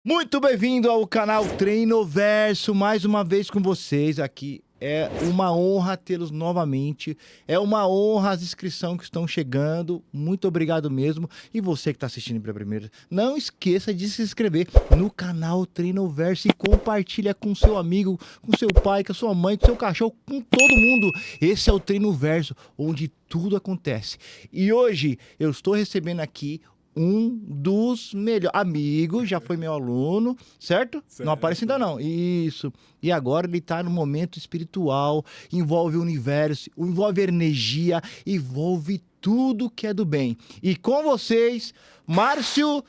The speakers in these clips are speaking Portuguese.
Muito bem-vindo ao canal Treinoverso, mais uma vez com vocês aqui. É uma honra tê-los novamente, é uma honra as inscrições que estão chegando, muito obrigado mesmo. E você que está assistindo pela primeira, não esqueça de se inscrever no canal Treinoverso e compartilha com seu amigo, com seu pai, com a sua mãe, com seu cachorro, com todo mundo. Esse é o Treinoverso, onde tudo acontece. E hoje eu estou recebendo aqui um dos melhores amigos, já foi meu aluno, certo? Não aparece ainda não. Isso. E agora ele tá no momento espiritual, envolve o universo, envolve energia, envolve tudo que é do bem. E com vocês, Márcio...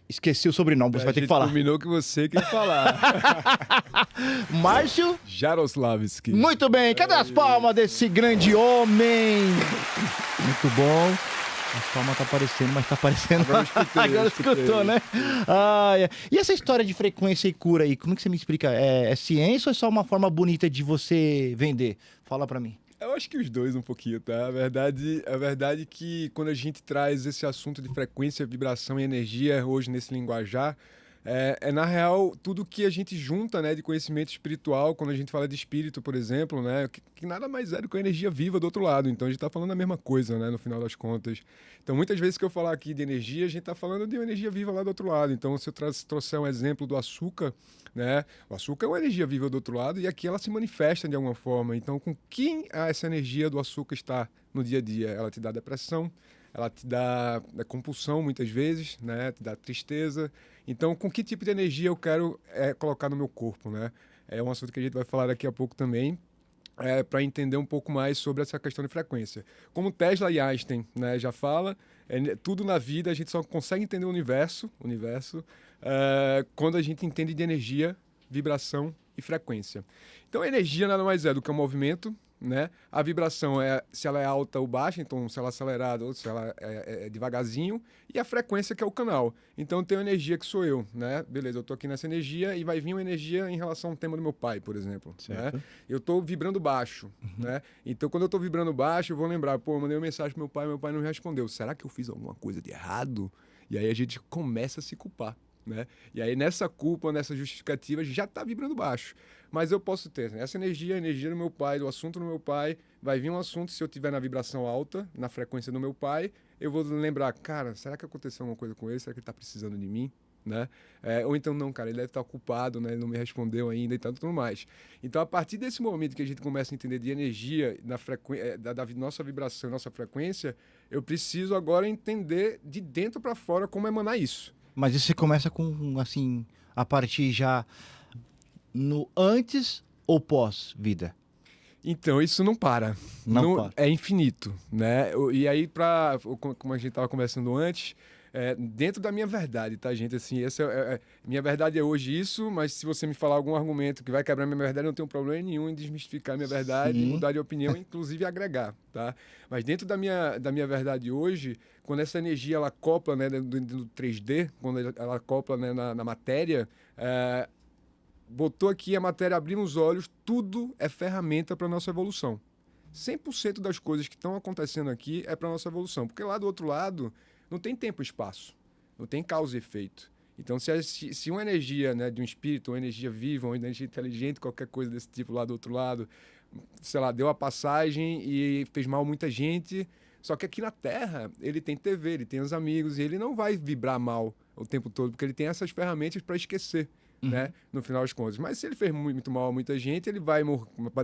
Esqueci o sobrenome, você vai ter que falar. Combinou que você quer falar. Márcio Jaroslavski. Muito bem, cadê as palmas desse grande homem? Muito bom. As palmas tá aparecendo, mas tá aparecendo. Agora escutou, né? E essa história de frequência e cura aí, como que você me explica? É ciência ou é só uma forma bonita de você vender? Fala pra mim. Eu acho que os dois um pouquinho, tá? A verdade é que quando a gente traz esse assunto de frequência, vibração e energia hoje nesse linguajar, na real tudo que a gente junta, né, de conhecimento espiritual, quando a gente fala de espírito, por exemplo, né, que nada mais é do que a energia viva do outro lado. Então a gente está falando a mesma coisa, né, no final das contas. Então muitas vezes que eu falar aqui de energia, a gente está falando de uma energia viva lá do outro lado. Então se eu trouxer um exemplo do açúcar, né, o açúcar é uma energia viva do outro lado e aqui ela se manifesta de alguma forma. Então com quem essa energia do açúcar está no dia a dia? Ela te dá depressão, ela te dá compulsão muitas vezes, né? Te dá tristeza. Então, com que tipo de energia eu quero colocar no meu corpo, né? É um assunto que a gente vai falar daqui a pouco também, para entender um pouco mais sobre essa questão de frequência. Como Tesla e Einstein, né, já fala, tudo na vida a gente só consegue entender o universo quando a gente entende de energia, vibração e frequência. Então, a energia nada mais é do que um movimento, né? A vibração se ela é alta ou baixa, então se ela é acelerada ou se ela é devagarzinho, e a frequência que é o canal. Então tem a energia que sou eu, né? Beleza, eu tô aqui nessa energia e vai vir uma energia em relação ao tema do meu pai, por exemplo, né? Eu tô vibrando baixo, né? Então quando eu tô vibrando baixo, eu vou lembrar, pô, eu mandei uma mensagem pro meu pai não respondeu. Será que eu fiz alguma coisa de errado? E aí a gente começa a se culpar, né? E aí nessa culpa, nessa justificativa, já tá vibrando baixo. Mas eu posso ter essa energia, a energia do meu pai, do assunto do meu pai. Vai vir um assunto, se eu tiver na vibração alta, na frequência do meu pai, eu vou lembrar, cara, será que aconteceu alguma coisa com ele? Será que ele tá precisando de mim? Né? Ou então, não, cara, ele deve estar ocupado, né? Ele não me respondeu ainda e tudo mais. Então, a partir desse momento que a gente começa a entender de energia, da nossa vibração, nossa frequência, eu preciso agora entender de dentro para fora como emanar isso. Mas isso você começa com, assim, a partir já no antes ou pós-vida? Então, isso não para. Não para. É infinito, né? E aí, como a gente estava conversando antes, dentro da minha verdade, tá, gente? Assim, minha verdade é hoje isso, mas se você me falar algum argumento que vai quebrar minha verdade, eu não tenho problema nenhum em desmistificar minha verdade, mudar de opinião, inclusive agregar, tá? Mas dentro da minha verdade hoje, quando essa energia ela acopla, né, do 3D, quando ela acopla, né, na matéria, botou aqui a matéria, abrimos os olhos, tudo é ferramenta para a nossa evolução. 100% das coisas que estão acontecendo aqui é para a nossa evolução, porque lá do outro lado não tem tempo e espaço, não tem causa e efeito. Então, se uma energia, né, de um espírito, uma energia viva, uma energia inteligente, qualquer coisa desse tipo lá do outro lado, sei lá, deu a passagem e fez mal a muita gente, só que aqui na Terra ele tem TV, ele tem os amigos e ele não vai vibrar mal o tempo todo, porque ele tem essas ferramentas para esquecer. Né? No final das contas. Mas se ele fez muito mal a muita gente, ele vai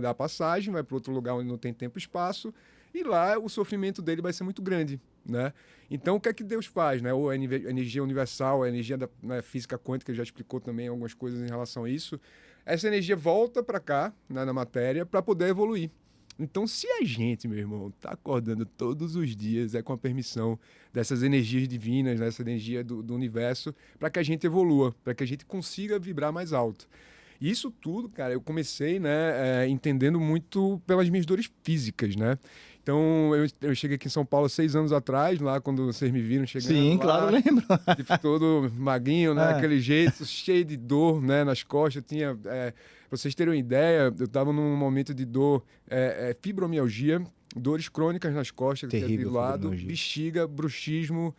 dar a passagem, vai para outro lugar onde não tem tempo e espaço, e lá o sofrimento dele vai ser muito grande, né? Então, o que é que Deus faz, né? Ou a energia universal, a energia da física quântica, ele já explicou também algumas coisas em relação a isso. Essa energia volta para cá, né, na matéria, para poder evoluir. Então, se a gente, meu irmão, tá acordando todos os dias, com a permissão dessas energias divinas, dessa energia do universo, para que a gente evolua, para que a gente consiga vibrar mais alto. E isso tudo, cara, eu comecei, né, entendendo muito pelas minhas dores físicas, né? Então, eu cheguei aqui em São Paulo 6 anos atrás, lá quando vocês me viram chegando. Sim, lá, claro, lembro. Tipo, todo magrinho, né? Aquele jeito, cheio de dor, né? Nas costas. Pra vocês terem uma ideia, eu estava num momento de dor, fibromialgia, dores crônicas nas costas, terrível, do lado, bexiga, bruxismo,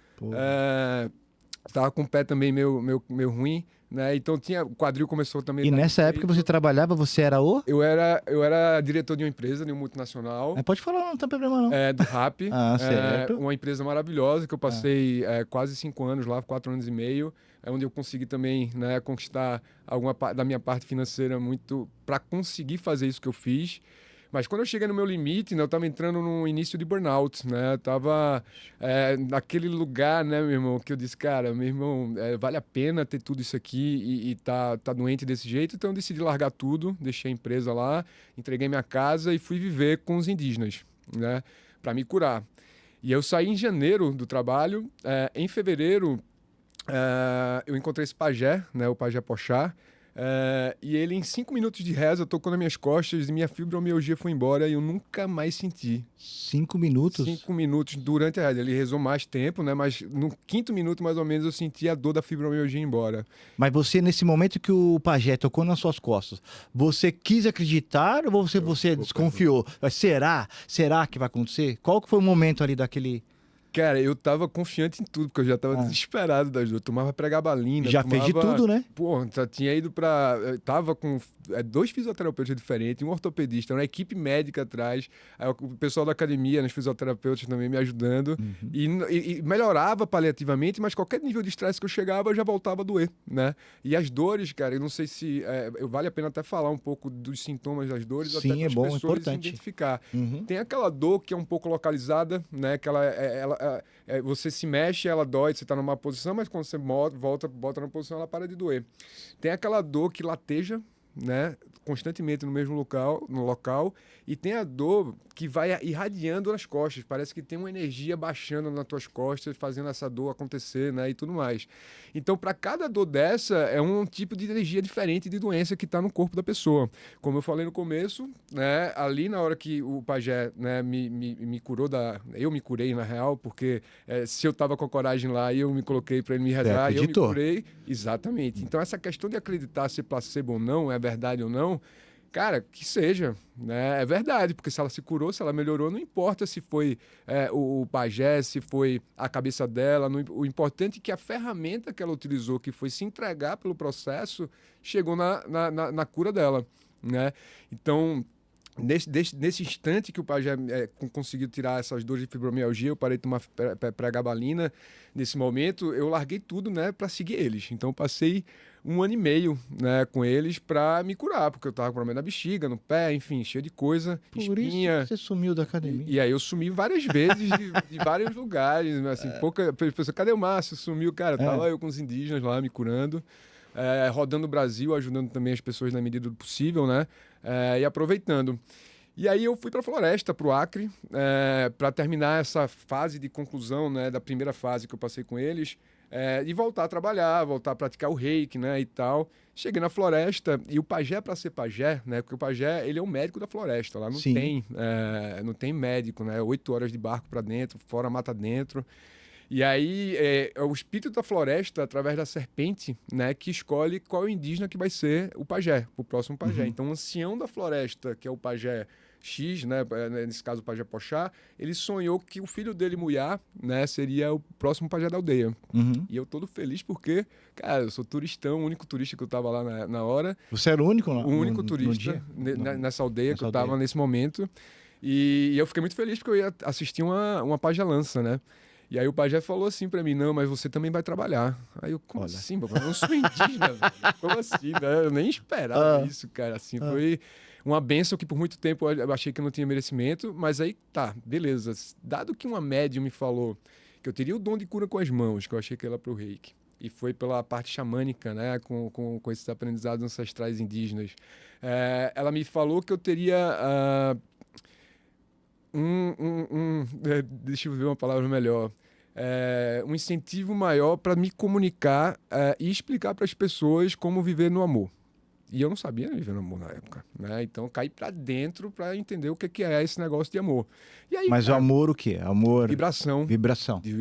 Tava com o pé também meio ruim, né? Então o quadril começou também E a dar nessa época defeito. você trabalhava, você era o? Eu era diretor de uma empresa, de uma multinacional, Pode falar, não tem problema não. do RAP, Ah, certo. uma empresa maravilhosa que eu passei quase 5 anos lá, 4 anos e meio, onde eu consegui também, né, conquistar alguma da minha parte financeira muito para conseguir fazer isso que eu fiz. Mas quando eu cheguei no meu limite, né, eu estava entrando no início de burnout, né? Eu estava naquele lugar, né, meu irmão, que eu disse, cara, meu irmão, vale a pena ter tudo isso aqui e tá doente desse jeito. Então eu decidi largar tudo, deixei a empresa lá, entreguei minha casa e fui viver com os indígenas, né, para me curar. E eu saí em janeiro do trabalho. Em fevereiro, eu encontrei esse pajé, né, o pajé Pochá. E ele, em 5 minutos de reza, tocou nas minhas costas e minha fibromialgia foi embora e eu nunca mais senti. 5 minutos? 5 minutos durante a reza. Ele rezou mais tempo, né? Mas no 5º minuto, mais ou menos, eu senti a dor da fibromialgia ir embora. Mas você, nesse momento que o pajé tocou nas suas costas, você quis acreditar ou você desconfiou? Mas será? Será que vai acontecer? Qual que foi o momento ali daquele... Cara, eu tava confiante em tudo, porque eu já tava desesperado das dores. Tomava pregabalina. Já fez de tudo, né? Pô, já tinha ido pra... Tava com 2 fisioterapeutas diferentes, um ortopedista, uma equipe médica atrás, aí o pessoal da academia, os fisioterapeutas também me ajudando. E melhorava paliativamente, mas qualquer nível de estresse que eu chegava, eu já voltava a doer, né? E as dores, cara, eu não sei se... vale a pena até falar um pouco dos sintomas das dores, Sim, até para as bom, pessoas importante. identificar. Tem aquela dor que é um pouco localizada, né? Que você se mexe, ela dói, você está numa posição, mas quando você volta na posição, ela para de doer. Tem aquela dor que lateja, né, constantemente no mesmo local, e tem a dor que vai irradiando nas costas. Parece que tem uma energia baixando nas tuas costas, fazendo essa dor acontecer, né, e tudo mais. Então, para cada dor dessa, é um tipo de energia diferente de doença que está no corpo da pessoa. Como eu falei no começo, né, ali na hora que o pajé, né, me curou eu me curei, na real, porque se eu estava com a coragem lá, eu me coloquei para ele me rezar, eu me curei. Exatamente. Então, essa questão de acreditar se é placebo ou não, é verdade ou não, cara, que seja, né? É verdade, porque se ela se curou, se ela melhorou, não importa se foi o pajé, se foi a cabeça dela, o importante é que a ferramenta que ela utilizou, que foi se entregar pelo processo, chegou na cura dela, né? Então, nesse instante que o pajé conseguiu tirar essas dores de fibromialgia, eu parei de tomar pregabalina. Nesse momento, eu larguei tudo, né, para seguir eles. Então, eu passei 1 ano e meio, né, com eles para me curar, porque eu tava com problema na bexiga, no pé, enfim, cheio de coisa, Por espinha. isso que você sumiu da academia. E aí eu sumi várias vezes de vários lugares, assim, pouca pessoa, cadê o Márcio? Sumiu, cara, tava eu com os indígenas lá me curando, rodando o Brasil, ajudando também as pessoas na medida do possível, né, e aproveitando. E aí eu fui para a floresta, para o Acre, para terminar essa fase de conclusão, né, da primeira fase que eu passei com eles, e voltar a trabalhar, voltar a praticar o reiki, né, e tal. Cheguei na floresta e o pajé, para ser pajé, né, porque o pajé, ele é o médico da floresta, lá não tem médico, né, 8 horas de barco para dentro, fora mata dentro. E aí é o espírito da floresta, através da serpente, né, que escolhe qual é o indígena que vai ser o pajé, o próximo pajé. Então, o ancião da floresta, que é o pajé X, né, nesse caso o pajé Pochá, ele sonhou que o filho dele, Muyá, né, seria o próximo pajé da aldeia. E eu todo feliz porque, cara, eu sou turistão, o único turista que eu tava lá na hora. Você era o único? O único turista nessa aldeia que eu tava nesse momento. E eu fiquei muito feliz porque eu ia assistir uma pajelança, né? E aí o pajé falou assim pra mim, não, mas você também vai trabalhar. Aí eu, como assim? Eu não sou indígena, velho. Como assim, né? Eu nem esperava isso, cara. Assim, foi uma bênção que por muito tempo eu achei que eu não tinha merecimento, mas aí tá, beleza. Dado que uma médium me falou que eu teria o dom de cura com as mãos, que eu achei que era pro reiki, e foi pela parte xamânica, né, com esses aprendizados ancestrais indígenas. Ela me falou que eu teria... deixa eu ver uma palavra melhor. Um incentivo maior para me comunicar e explicar para as pessoas como viver no amor. E eu não sabia viver no amor na época, né? Então eu caí para dentro para entender o que é esse negócio de amor. E aí, mas o amor o quê? Amor... Vibração. Vibração. De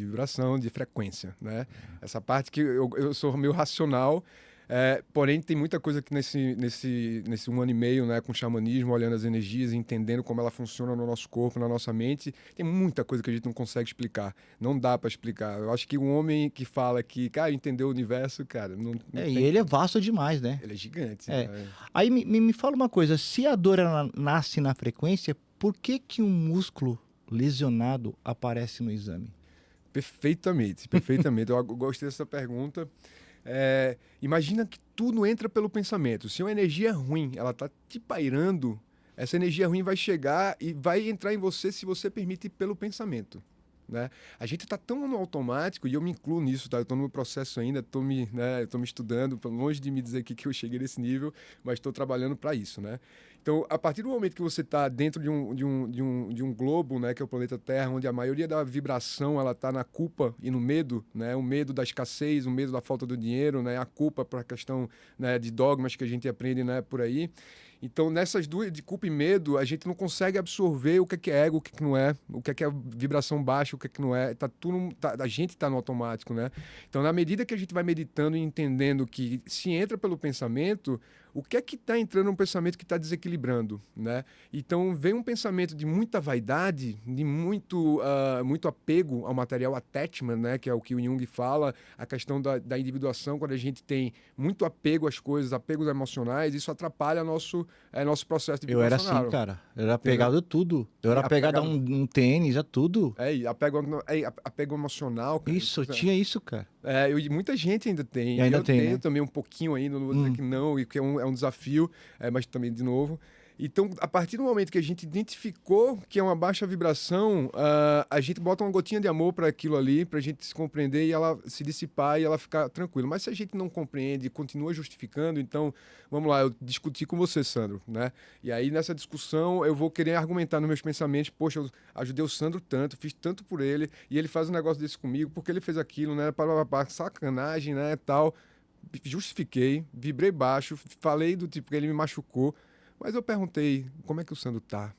vibração, de frequência, né? Essa parte que eu sou meio racional. Porém, tem muita coisa que nesse 1 ano e meio, né, com xamanismo, olhando as energias, entendendo como ela funciona no nosso corpo, na nossa mente, tem muita coisa que a gente não consegue explicar. Não dá para explicar. Eu acho que um homem que fala que, cara, entendeu o universo, cara, não E tem. ele é vasto demais, né? Ele é gigante. É. Né? Aí me fala uma coisa, se a dor ela nasce na frequência, por que um músculo lesionado aparece no exame? Perfeitamente, perfeitamente. Eu gostei dessa pergunta. Imagina que tudo entra pelo pensamento. Se uma energia ruim, ela tá te pairando, essa energia ruim vai chegar e vai entrar em você se você permite pelo pensamento. Né? A gente está tão no automático, e eu me incluo nisso, tá? Eu estou no meu processo ainda, estou me estudando, longe de me dizer que eu cheguei nesse nível, mas estou trabalhando para isso. Né? Então, a partir do momento que você está dentro de um globo, né, que é o planeta Terra, onde a maioria da vibração ela está na culpa e no medo, né? O medo da escassez, o medo da falta do dinheiro, né? A culpa para a questão, né, de dogmas que a gente aprende, né, por aí. Então, nessas duas, de culpa e medo, a gente não consegue absorver o que é ego, o que não é, o que é vibração baixa, o que não é. A gente está no automático, né? Então, na medida que a gente vai meditando e entendendo que se entra pelo pensamento, o que é que está entrando num pensamento que está desequilibrando, né? Então, vem um pensamento de muita vaidade, de muito apego ao material, attachment, né? Que é o que o Jung fala, a questão da individuação, quando a gente tem muito apego às coisas, apegos emocionais, isso atrapalha nosso processo de Eu era vibracional. assim, cara. Eu era apegado a tudo. Eu era apegado a um tênis, a tudo. Apego emocional. Cara, isso, tinha isso, cara. Muita gente ainda tem. E ainda eu tem, tenho né? também um pouquinho ainda, não vou dizer que não, e que é um desafio, mas também, de novo. Então, a partir do momento que a gente identificou que é uma baixa vibração, a gente bota uma gotinha de amor para aquilo ali, para a gente se compreender e ela se dissipar e ela ficar tranquila. Mas se a gente não compreende e continua justificando, então, vamos lá, eu discuti com você, Sandro, né? E aí, nessa discussão, eu vou querer argumentar nos meus pensamentos, poxa, eu ajudei o Sandro tanto, fiz tanto por ele, e ele faz um negócio desse comigo, porque ele fez aquilo, né? Sacanagem, né? Tal. Justifiquei, vibrei baixo, falei do tipo que ele me machucou. Mas eu perguntei, como é que o Sandro tá?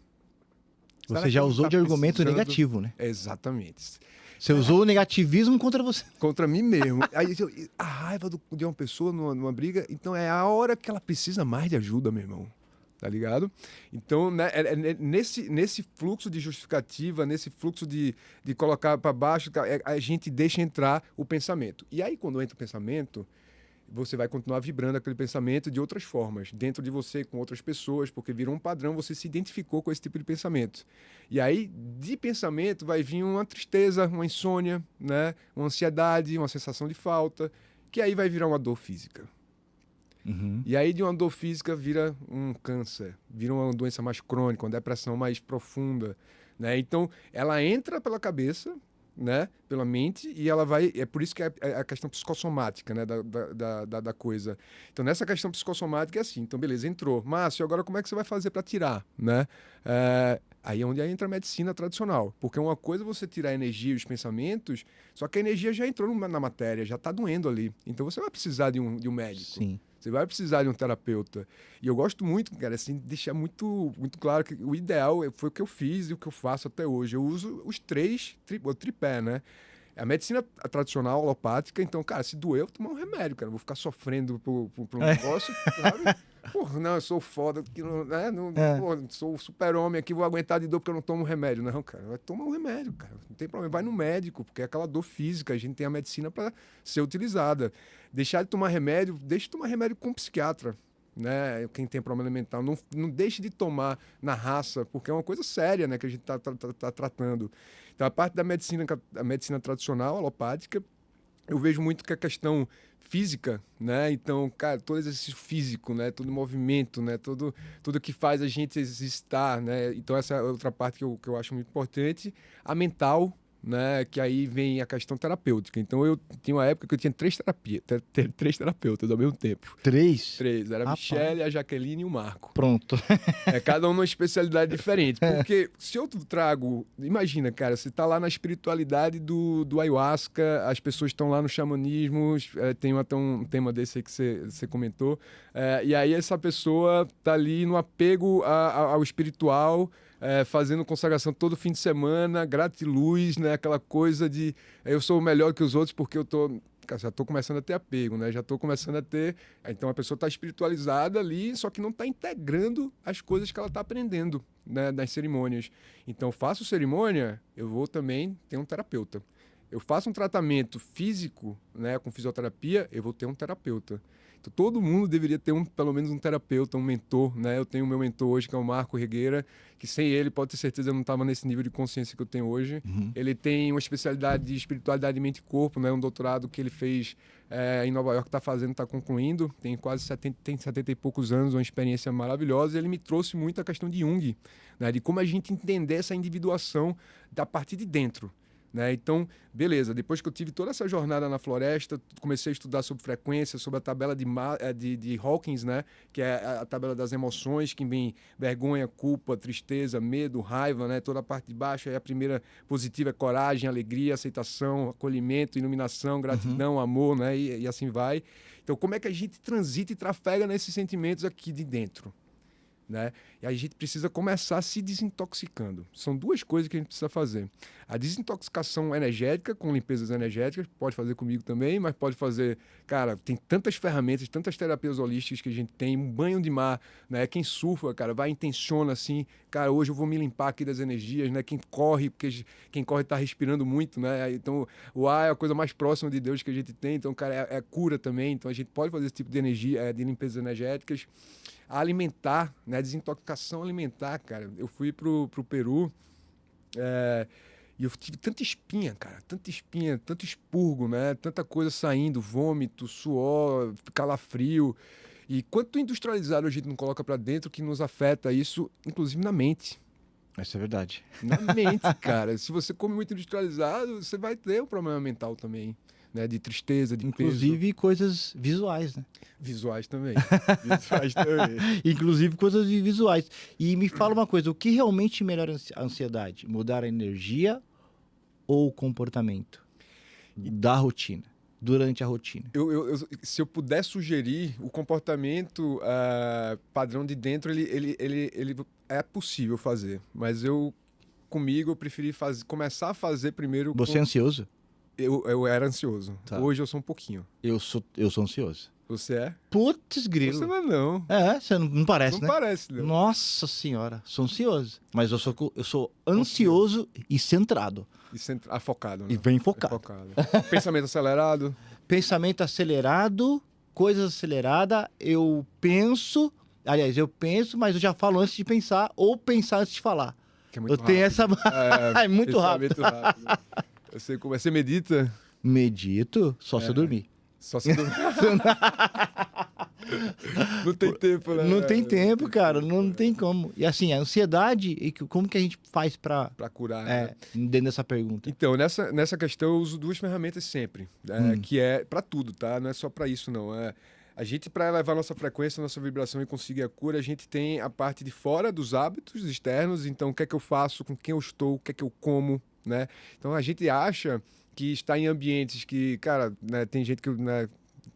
Você já usou de argumento negativo, né? Exatamente. Você usou o negativismo contra você. Contra mim mesmo. Aí a raiva de uma pessoa numa briga, então é a hora que ela precisa mais de ajuda, meu irmão. Tá ligado? Então, né, nesse fluxo de justificativa, nesse fluxo de colocar para baixo, a gente deixa entrar o pensamento. E aí, quando entra o pensamento, você vai continuar vibrando aquele pensamento de outras formas, dentro de você, com outras pessoas, porque virou um padrão, você se identificou com esse tipo de pensamento. E aí, de pensamento, vai vir uma tristeza, uma insônia, né? Uma ansiedade, uma sensação de falta, que aí vai virar uma dor física. Uhum. E aí, de uma dor física, vira um câncer, vira uma doença mais crônica, uma depressão mais profunda, né? Então, ela entra pela cabeça, né, pela mente, e ela vai... É por isso que é a questão psicossomática, né, da coisa. Então, nessa questão psicossomática é assim. Então, beleza, entrou. Márcio, agora como é que você vai fazer para tirar, né? Aí é onde entra a medicina tradicional. Porque uma coisa é você tirar a energia e os pensamentos, só que a energia já entrou na matéria, já está doendo ali. Então, você vai precisar de um médico. Sim. Você vai precisar de um terapeuta. E eu gosto muito, cara, assim, deixar muito, muito claro que o ideal foi o que eu fiz e o que eu faço até hoje. Eu uso os o tripé, né? A medicina tradicional, alopática, então, cara, se doer, eu vou tomar um remédio, cara. Eu vou ficar sofrendo por um negócio, sabe? Porra, não, eu sou foda, né? Porra, sou super-homem aqui, vou aguentar de dor porque eu não tomo remédio. Não, cara, vai tomar um remédio, cara. Não tem problema, vai no médico, porque é aquela dor física, a gente tem a medicina para ser utilizada. Deixar de tomar remédio, deixe de tomar remédio com um psiquiatra, né? Quem tem problema mental, não deixe de tomar na raça, porque é uma coisa séria, né, que a gente tá tratando. Então, a parte da medicina tradicional, alopática, eu vejo muito que a questão física, né? Então, cara, todo exercício físico, né? Todo movimento, né? Tudo que faz a gente existar, né? Então, essa é outra parte que eu acho muito importante. A mental, né? Que aí vem a questão terapêutica. Então, eu tinha uma época que eu tinha três terapeutas ao mesmo tempo. Três? Era a Michelle, a Jaqueline e o Marco. Pronto. Cada um numa especialidade diferente. Porque se eu trago... Imagina, cara, você tá lá na espiritualidade do ayahuasca, as pessoas estão lá no xamanismo, tem até um tema desse aí que você comentou, e aí essa pessoa tá ali no apego ao espiritual, fazendo consagração todo fim de semana, gratiluz, né? Aquela coisa de eu sou melhor que os outros porque eu tô cara, já estou começando a ter apego, né? Já estou começando a ter... Então, a pessoa está espiritualizada ali, só que não está integrando as coisas que ela está aprendendo, né, nas cerimônias. Então, faço cerimônia, eu vou também ter um terapeuta. Eu faço um tratamento físico, né, com fisioterapia, eu vou ter um terapeuta. Então, todo mundo deveria ter pelo menos um terapeuta, um mentor, né? Eu tenho o meu mentor hoje, que é o Marco Regueira, que sem ele, pode ter certeza, eu não estava nesse nível de consciência que eu tenho hoje. Ele tem uma especialidade de espiritualidade de mente e corpo, né? Um doutorado que ele fez em Nova York, está concluindo, tem quase 70 e poucos anos, uma experiência maravilhosa, e ele me trouxe muito a questão de Jung, né? De como a gente entender essa individuação da partir de dentro. Né? Então, beleza, depois que eu tive toda essa jornada na floresta, comecei a estudar sobre frequência, sobre a tabela de Hawkins, né? Que é a tabela das emoções, que vem vergonha, culpa, tristeza, medo, raiva, né? Toda a parte de baixo, aí a primeira positiva é coragem, alegria, aceitação, acolhimento, iluminação, gratidão, amor, né? E assim vai. Então, como é que a gente transita e trafega nesses sentimentos aqui de dentro? Né? E a gente precisa começar se desintoxicando. São duas coisas que a gente precisa fazer. A desintoxicação energética, com limpezas energéticas, pode fazer comigo também, mas pode fazer... Cara, tem tantas ferramentas, tantas terapias holísticas que a gente tem, um banho de mar, né? Quem surfa, cara, vai e intenciona assim, cara, hoje eu vou me limpar aqui das energias, né? Quem corre, porque quem corre está respirando muito, né? Então, o ar é a coisa mais próxima de Deus que a gente tem, então, cara, é cura também, então a gente pode fazer esse tipo de energia, de limpezas energéticas. A alimentar, né? Desintoxicação alimentar, cara. Eu fui pro Peru e eu tive tanta espinha, cara. Tanta espinha, tanto expurgo, né? Tanta coisa saindo, vômito, suor, calafrio. E quanto industrializado a gente não coloca para dentro que nos afeta isso, inclusive na mente. Isso é verdade. Na mente, cara. Se você come muito industrializado, você vai ter um problema mental também. Né, de tristeza, de inclusive peso. Coisas visuais, né? Visuais também. Visuais também. Inclusive coisas visuais. E me fala uma coisa, o que realmente melhora a ansiedade? Mudar a energia ou o comportamento da rotina, durante a rotina? Se eu puder sugerir, o comportamento padrão de dentro, ele é possível fazer. Mas comigo, eu preferi começar a fazer primeiro... Você é ansioso? Eu era ansioso. Tá. Hoje eu sou um pouquinho. Eu sou ansioso. Você é? Putz, grilo. Você não é, não. Você não parece, não né? Não parece, não. Nossa senhora, sou ansioso. Mas eu sou ansioso e centrado. E focado, né? E bem focado. Pensamento acelerado. Pensamento acelerado, coisas aceleradas. Eu penso, mas eu já falo antes de pensar, ou pensar antes de falar. Que é muito rápido. Tenho essa... É muito rápido. Eu sei como é. Você medita? Medito, só se eu dormir. Só se dormir. Não tem tempo, né? Não tem tempo, cara. Não tem como. E assim, a ansiedade, como que a gente faz pra curar? Né? Dentro dessa pergunta. Então, nessa questão, eu uso duas ferramentas sempre. Que é pra tudo, tá? Não é só pra isso, não. A gente, para elevar nossa frequência, nossa vibração e conseguir a cura, a gente tem a parte de fora dos hábitos externos. Então, o que é que eu faço, com quem eu estou, o que é que eu como, né? Então, a gente acha que está em ambientes que, cara, né, tem gente que, né,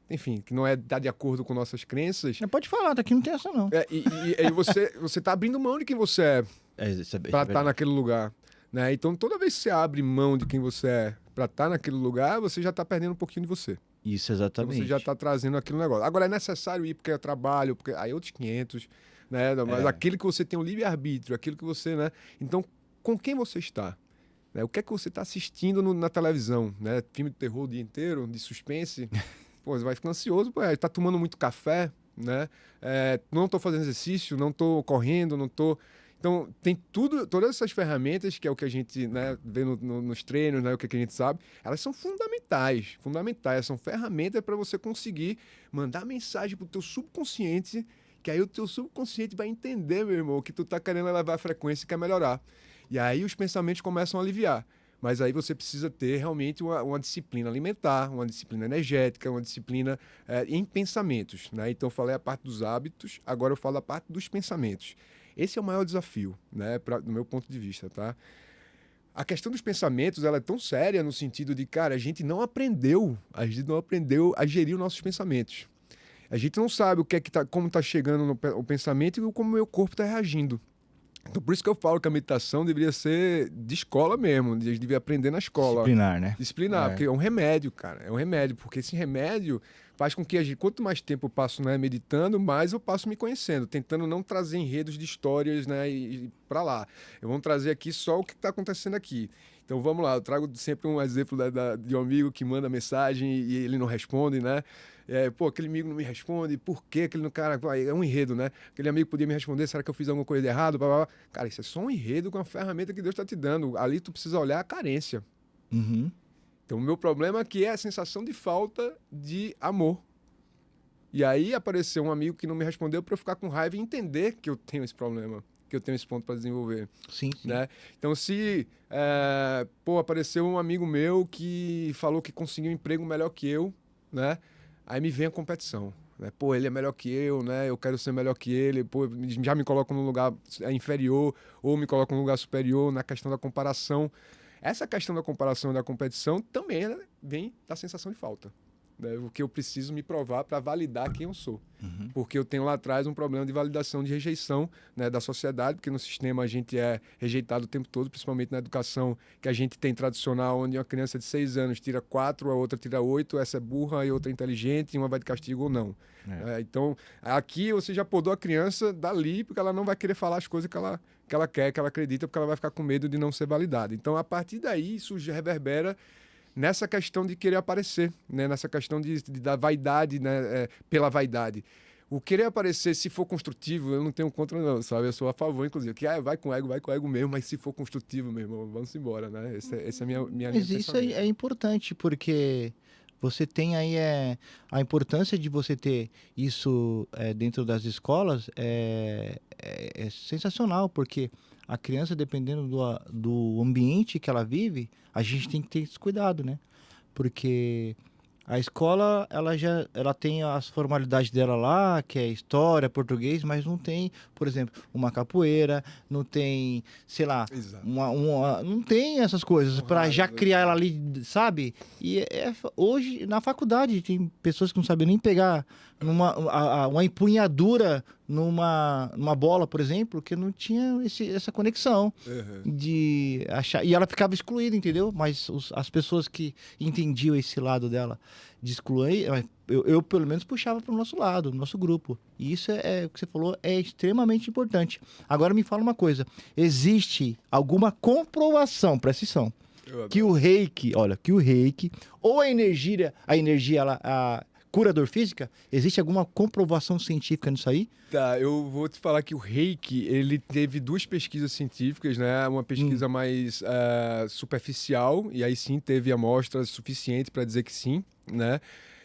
enfim, que não tá de acordo com nossas crenças. Pode falar, daqui não tem essa, não. E aí você tá abrindo mão de quem você é para estar naquele lugar, né? Então, toda vez que você abre mão de quem você é para estar naquele lugar, você já está perdendo um pouquinho de você. Isso, exatamente. Então, você já está trazendo aquele negócio. Agora, é necessário ir porque é trabalho, porque aí outros 500, né? Mas aquele que você tem um livre-arbítrio, aquilo que você, né? Então, com quem você está? Né? O que é que você está assistindo na televisão? Né? Filme de terror o dia inteiro, de suspense. Pô, você vai ficar ansioso, está tomando muito café, né? Não estou fazendo exercício, não estou correndo, não estou... Então, tem todas essas ferramentas, que é o que a gente, né, vê nos treinos, né, o que a gente sabe, elas são fundamentais. São ferramentas para você conseguir mandar mensagem para o teu subconsciente, que aí o teu subconsciente vai entender, meu irmão, que tu tá querendo elevar a frequência e quer melhorar. E aí os pensamentos começam a aliviar. Mas aí você precisa ter realmente uma disciplina alimentar, uma disciplina energética, uma disciplina em pensamentos, né? Então eu falei a parte dos hábitos, agora eu falo a parte dos pensamentos. Esse é o maior desafio, né, do meu ponto de vista, tá? A questão dos pensamentos, ela é tão séria no sentido de, cara, a gente não aprendeu a gerir os nossos pensamentos. A gente não sabe como está chegando o pensamento e como o meu corpo está reagindo. Então, por isso que eu falo que a meditação deveria ser de escola mesmo, a gente devia aprender na escola. Disciplinar, né? Disciplinar, porque é um remédio, cara. É um remédio, porque esse remédio faz com que quanto mais tempo eu passo, né, meditando, mais eu passo me conhecendo, tentando não trazer enredos de histórias, né, e para lá. Eu vou trazer aqui só o que está acontecendo aqui. Então vamos lá, eu trago sempre um exemplo de um amigo que manda mensagem e ele não responde, né? Pô, aquele amigo não me responde, por quê? Aquele cara, é um enredo, né? Aquele amigo podia me responder, será que eu fiz alguma coisa de errado? Blá, blá, blá. Cara, isso é só um enredo com a ferramenta que Deus está te dando. Ali tu precisa olhar a carência. Uhum. Então o meu problema aqui é a sensação de falta de amor. E aí apareceu um amigo que não me respondeu para eu ficar com raiva e entender que eu tenho esse problema, que eu tenho esse ponto para desenvolver. Sim, sim. Né? Então, se apareceu um amigo meu que falou que conseguiu um emprego melhor que eu, né? Aí me vem a competição. Né? Pô, ele é melhor que eu, né? Eu quero ser melhor que ele. Pô, já me coloco num lugar inferior ou me coloco num lugar superior na questão da comparação. Essa questão da comparação e da competição também, né, vem da sensação de falta. Né? Porque eu preciso me provar para validar quem eu sou. Uhum. Porque eu tenho lá atrás um problema de validação, de rejeição, né, da sociedade, porque no sistema a gente é rejeitado o tempo todo, principalmente na educação que a gente tem tradicional, onde uma criança de 6 anos tira 4, a outra tira 8, essa é burra e outra é inteligente, e uma vai de castigo ou não. Então, aqui você já podou a criança dali, porque ela não vai querer falar as coisas que ela quer, que ela acredita, porque ela vai ficar com medo de não ser validada. Então, a partir daí, isso já reverbera nessa questão de querer aparecer, né? Nessa questão da vaidade, né? Pela vaidade. O querer aparecer, se for construtivo, eu não tenho contra não, sabe? Eu sou a favor, inclusive. Que vai com ego mesmo, mas se for construtivo mesmo, vamos embora, né? Essa é a minha Mas isso é importante, porque você tem aí a importância de você ter isso dentro das escolas é sensacional, porque a criança, dependendo do ambiente que ela vive, a gente tem que ter esse cuidado, né? Porque a escola, ela tem as formalidades dela lá, que é história, português, mas não tem, por exemplo, uma capoeira, não tem, sei lá, Exato. não tem essas coisas para já criar ela ali, sabe? E hoje, na faculdade, tem pessoas que não sabem nem pegar uma empunhadura numa bola, por exemplo, que não tinha essa conexão de achar. E ela ficava excluída, entendeu? Mas as pessoas que entendiam esse lado dela de excluir, eu pelo menos puxava para o nosso lado, no nosso grupo. E isso o que você falou, é extremamente importante. Agora me fala uma coisa: existe alguma comprovação, presta atenção, que o reiki ou a energia a curador física, existe alguma comprovação científica nisso aí? Tá, eu vou te falar que o reiki, ele teve 2 pesquisas científicas, né? Uma pesquisa mais superficial, e aí sim teve amostras suficientes para dizer que sim, né?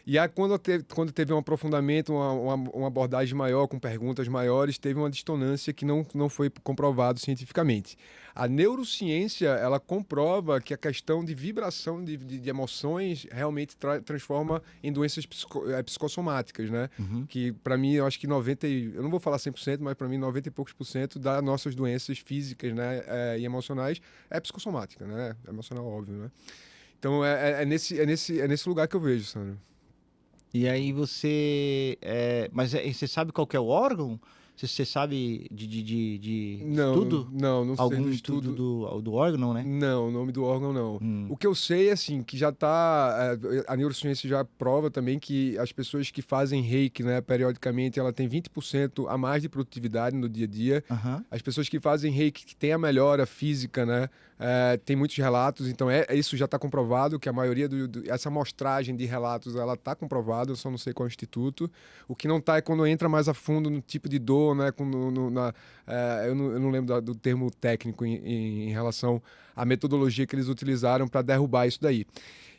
E aí, quando teve um aprofundamento, uma abordagem maior, com perguntas maiores, teve uma dissonância que não foi comprovado cientificamente. A neurociência, ela comprova que a questão de vibração de emoções realmente transforma em doenças psicossomáticas, né? Uhum. Que, para mim, eu acho que eu não vou falar 100%, mas para mim 90 e poucos % das nossas doenças físicas, né, e emocionais é psicossomática, né? Emocional, óbvio, né? Então, é nesse lugar que eu vejo, Sandro. E aí mas você sabe qual que é o órgão? Você sabe de estudo? Não sei Algum do estudo estudo. do órgão, não, né? Não, o nome do órgão não. O que eu sei é assim, que já está, a neurociência já prova também que as pessoas que fazem reiki, né, periodicamente, ela tem 20% a mais de produtividade no dia a dia. Aham. As pessoas que fazem reiki, que tem a melhora física, né, tem muitos relatos, então isso já está comprovado, que a maioria essa amostragem de relatos, ela está comprovada, eu só não sei qual instituto. O que não está é quando entra mais a fundo no tipo de dor, né, eu não lembro do termo técnico em relação à metodologia que eles utilizaram para derrubar isso daí.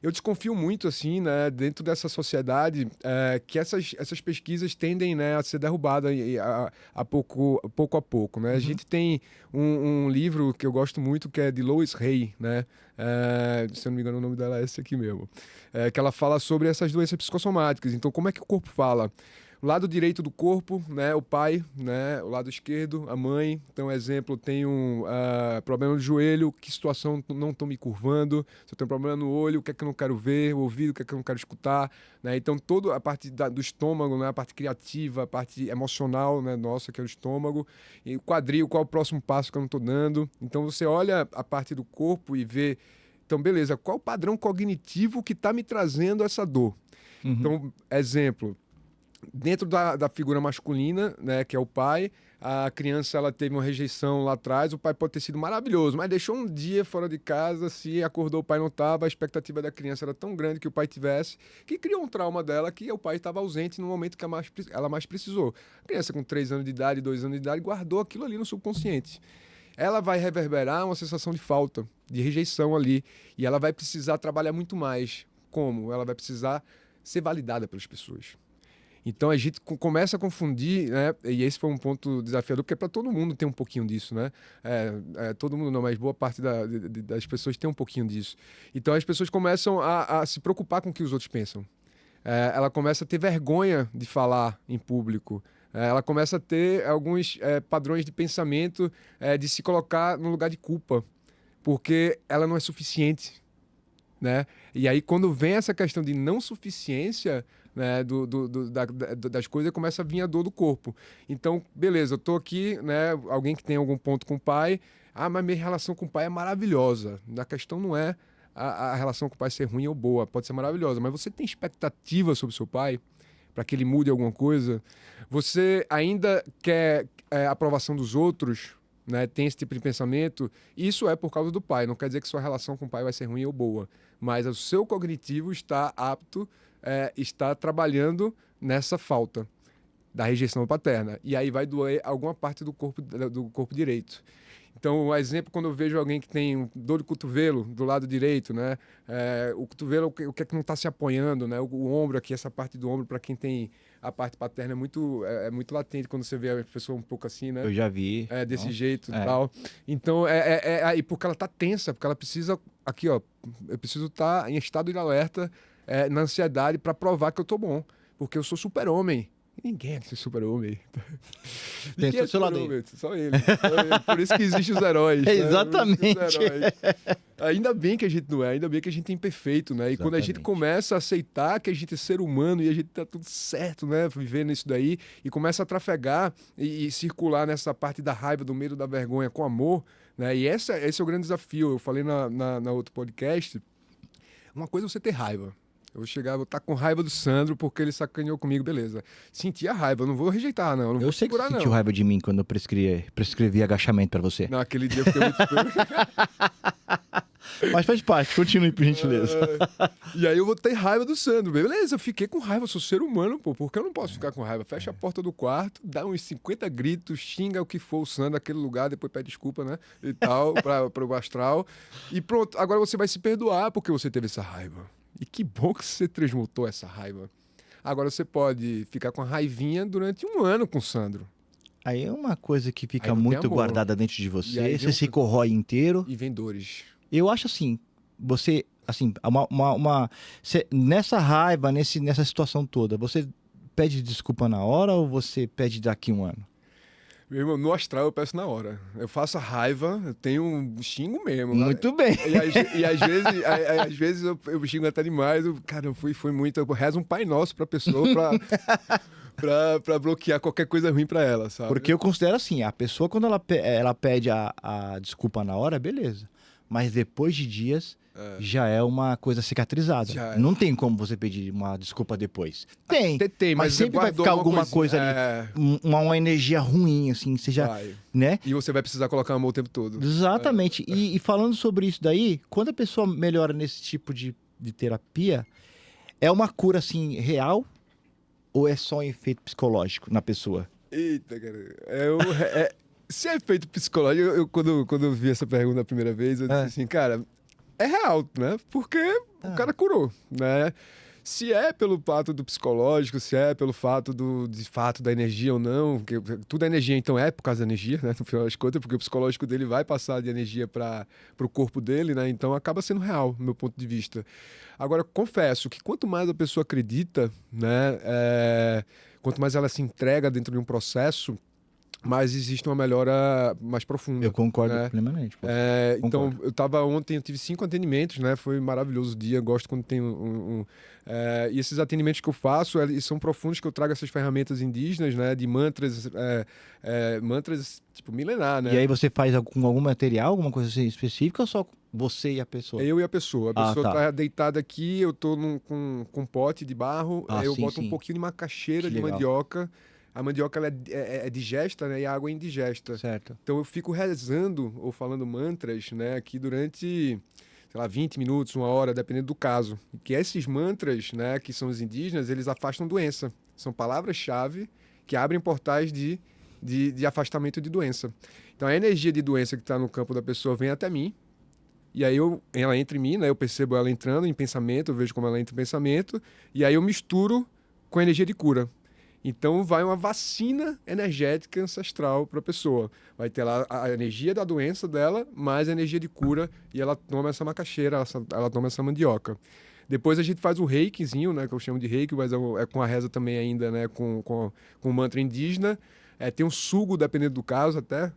Eu desconfio muito, assim, né, dentro dessa sociedade, que essas pesquisas tendem, né, a ser derrubadas pouco a pouco, né? A gente tem um livro que eu gosto muito, que é de Lois Hay, né? Se eu não me engano, o nome dela é esse aqui mesmo. Que ela fala sobre essas doenças psicossomáticas. Então, como é que o corpo fala? O lado direito do corpo, né, o pai, né, o lado esquerdo, a mãe. Então, exemplo, tenho problema no joelho, que situação não estou me curvando. Se eu tenho problema no olho, o que é que eu não quero ver, o ouvido, o que é que eu não quero escutar. Né? Então, toda a parte do estômago, né, a parte criativa, a parte emocional, né, nossa, que é o estômago. E o quadril, qual é o próximo passo que eu não estou dando. Então, você olha a parte do corpo e vê, então, beleza, qual o padrão cognitivo que está me trazendo essa dor? Uhum. Então, exemplo, dentro da figura masculina, né, que é o pai, a criança ela teve uma rejeição lá atrás, o pai pode ter sido maravilhoso, mas deixou um dia fora de casa, se acordou, o pai não estava, a expectativa da criança era tão grande que o pai tivesse, que criou um trauma dela, que o pai estava ausente no momento que ela mais precisou. A criança com 3 anos de idade, 2 anos de idade, guardou aquilo ali no subconsciente. Ela vai reverberar uma sensação de falta, de rejeição ali, e ela vai precisar trabalhar muito mais. Como? Ela vai precisar ser validada pelas pessoas. Então a gente começa a confundir, né? E esse foi um ponto desafiador, porque é para todo mundo tem um pouquinho disso, né? Todo mundo não, mas boa parte das pessoas tem um pouquinho disso. Então as pessoas começam a se preocupar com o que os outros pensam. Ela começa a ter vergonha de falar em público. Ela começa a ter alguns padrões de pensamento de se colocar no lugar de culpa, porque ela não é suficiente, né? E aí quando vem essa questão de não suficiência, né, das coisas, começa a vir a dor do corpo. Então, beleza, eu tô aqui, né, alguém que tem algum ponto com o pai, mas minha relação com o pai é maravilhosa. A questão não é a relação com o pai ser ruim ou boa, pode ser maravilhosa, mas você tem expectativa sobre o seu pai para que ele mude alguma coisa? Você ainda quer a aprovação dos outros, né? Tem esse tipo de pensamento? Isso é por causa do pai, não quer dizer que sua relação com o pai vai ser ruim ou boa, mas o seu cognitivo está apto, está trabalhando nessa falta da rejeição paterna, e aí vai doer alguma parte do corpo direito. Então, um exemplo, quando eu vejo alguém que tem dor de cotovelo do lado direito, né? O cotovelo, o que é que não está se apoiando, né? O ombro aqui, essa parte do ombro, para quem tem a parte paterna, é muito latente quando você vê a pessoa um pouco assim, né? Eu já vi. Desse jeito e tal. Então, aí porque ela está tensa, porque ela precisa, aqui, ó, eu preciso estar em estado de alerta, na ansiedade, para provar que eu tô bom, porque eu sou super-homem. Ninguém é super-homem. Tem seu lado aí. Só ele. Por isso que existem os heróis. Exatamente. Os heróis. Ainda bem que a gente não é, ainda bem que a gente é imperfeito, né? E quando a gente começa a aceitar que a gente é ser humano e a gente tá tudo certo, né? Vivendo isso daí, e começa a trafegar e circular nessa parte da raiva, do medo, da vergonha com amor, né? E esse é o grande desafio. Eu falei na outro podcast, uma coisa é você ter raiva. Eu vou estar com raiva do Sandro porque ele sacaneou comigo, beleza. Senti a raiva, eu não vou rejeitar, não. Não vou sei que segurar, você sentiu não. raiva de mim quando eu prescrevi agachamento pra você. Naquele dia eu fiquei muito... Mas faz parte, continue, por gentileza. E aí eu vou ter raiva do Sandro. Beleza, eu fiquei com raiva, eu sou ser humano, pô. Por que eu não posso ficar com raiva? Fecha a porta do quarto, dá uns 50 gritos, xinga o que for o Sandro naquele lugar, depois pede desculpa, né? E tal, pro astral. E pronto, agora você vai se perdoar porque você teve essa raiva. E que bom que você transmutou essa raiva. Agora você pode ficar com a raivinha durante 1 ano com o Sandro. Aí é uma coisa que fica Aí não muito tem amor. guardada dentro de E você, aí você se corrói inteiro. E vem dores. Eu acho assim, você, assim, nessa raiva, nessa situação toda, você pede desculpa na hora ou você pede daqui 1 ano? Meu irmão, no astral eu peço na hora. Eu faço a raiva, eu tenho um xingo mesmo. Muito bem. E às vezes eu xingo até demais. Cara, foi muito. Eu rezo um Pai Nosso pra pessoa pra bloquear qualquer coisa ruim pra ela, sabe? Porque eu considero assim, a pessoa quando ela pede a desculpa na hora, beleza. Mas depois de dias, já é uma coisa cicatrizada. Já é. Não tem como você pedir uma desculpa depois. Tem, Tem, mas sempre vai ficar alguma coisa ali. Uma energia ruim, assim, você já, Vai. né? E você vai precisar colocar amor o tempo todo. Exatamente. E falando sobre isso daí, quando a pessoa melhora nesse tipo de terapia, é uma cura, assim, real ou é só um efeito psicológico na pessoa? Eita, cara. Se é efeito psicológico, quando eu vi essa pergunta a primeira vez, eu disse assim, cara, é real, né? Porque o cara curou, né? Se é pelo fato do psicológico, se é pelo fato de fato da energia ou não, porque tudo é energia, então é por causa da energia, né? No final das contas, porque o psicológico dele vai passar de energia para o corpo dele, né? Então acaba sendo real, do meu ponto de vista. Agora, confesso que quanto mais a pessoa acredita, né? Quanto mais ela se entrega dentro de um processo, mais existe uma melhora mais profunda. Eu concordo né? plenamente. Pô. Então, Concordo. ontem, eu tive 5 atendimentos, né? Foi um maravilhoso o dia, gosto quando tem e esses atendimentos que eu faço, eles são profundos, que eu trago essas ferramentas indígenas, né? De mantras, mantras, tipo, milenar, né? E aí você faz com algum material, alguma coisa assim específica ou só você e a pessoa? Eu e a pessoa. A pessoa tá deitada aqui, eu tô com um pote de barro, aí eu boto um pouquinho de macaxeira de mandioca. A mandioca ela é digesta, né? E a água é indigesta. Certo. Então eu fico rezando ou falando mantras, né? Aqui durante, sei lá, 20 minutos, 1 hora, dependendo do caso. Que esses mantras, né? Que são os indígenas, eles afastam doença. São palavras-chave que abrem portais de afastamento de doença. Então a energia de doença que está no campo da pessoa vem até mim. E aí ela entra em mim, né? Eu percebo ela entrando em pensamento, eu vejo como ela entra em pensamento. E aí eu misturo com a energia de cura. Então vai uma vacina energética ancestral para a pessoa. Vai ter lá a energia da doença dela, mais a energia de cura, e ela toma essa macaxeira, ela toma essa mandioca. Depois a gente faz o reikizinho, né, que eu chamo de reiki, mas é com a reza também ainda, né, com o mantra indígena. Tem um sugo, dependendo do caso, até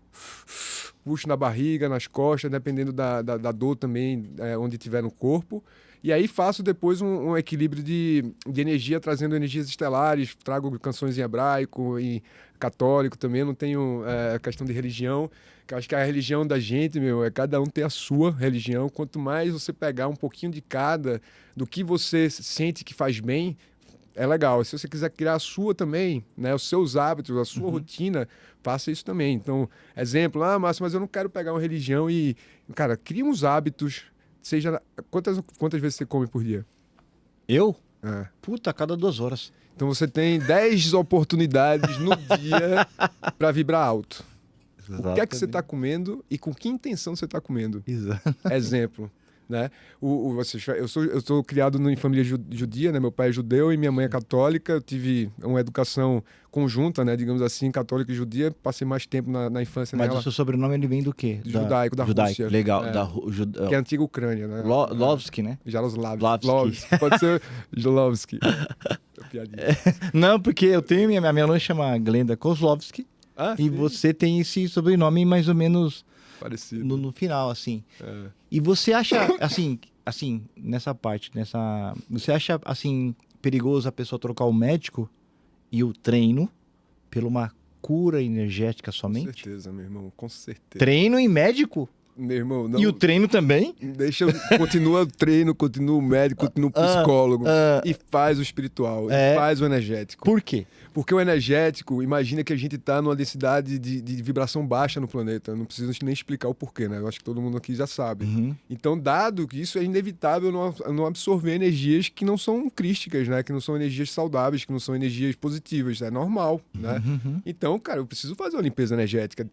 puxo na barriga, nas costas, dependendo da dor também, onde tiver no corpo. E aí faço depois um equilíbrio de energia, trazendo energias estelares, trago canções em hebraico, em católico também, não tenho questão de religião, que eu acho que a religião da gente, cada um tem a sua religião. Quanto mais você pegar um pouquinho de cada, do que você sente que faz bem, é legal. Se você quiser criar a sua também, né, os seus hábitos, a sua rotina, faça isso também. Então, exemplo, Márcio, mas eu não quero pegar uma religião e... Cara, cria uns hábitos... Seja quantas vezes você come por dia? Eu? Puta, a cada 2 horas. Então você tem 10 oportunidades no dia para vibrar alto. Exatamente. O que é que você está comendo e com que intenção você está comendo? Exato. Exemplo. Né? Eu sou criado em família judia, né? Meu pai é judeu e minha mãe é católica. Eu tive uma educação conjunta, né? Digamos assim, católica e judia. Passei mais tempo na infância. Mas o seu sobrenome ele vem do quê? Judaico, da Rússia. Legal. Que é a antiga Ucrânia, né? Lovski, né? Jaroslavski. Pode ser Jolovski. Não, porque eu tenho minha mãe chama Glenda Kozlovski. E você tem esse sobrenome mais ou menos... Parecido. No final, assim. E você acha, assim, nessa parte, você acha, assim, perigoso a pessoa trocar o médico e o treino por uma cura energética somente? Com certeza, meu irmão, com certeza. Treino e médico? Meu irmão, não... E o treino também? Continua o treino, continua o médico, continua o psicólogo e faz o espiritual, e faz o energético. Por quê? Porque o energético, imagina que a gente está numa densidade de vibração baixa no planeta. Não preciso nem explicar o porquê, né? Eu acho que todo mundo aqui já sabe. Uhum. Então, dado que isso é inevitável não absorver energias que não são crísticas, né? Que não são energias saudáveis, que não são energias positivas. É normal, né? Uhum. Então, cara, eu preciso fazer uma limpeza energética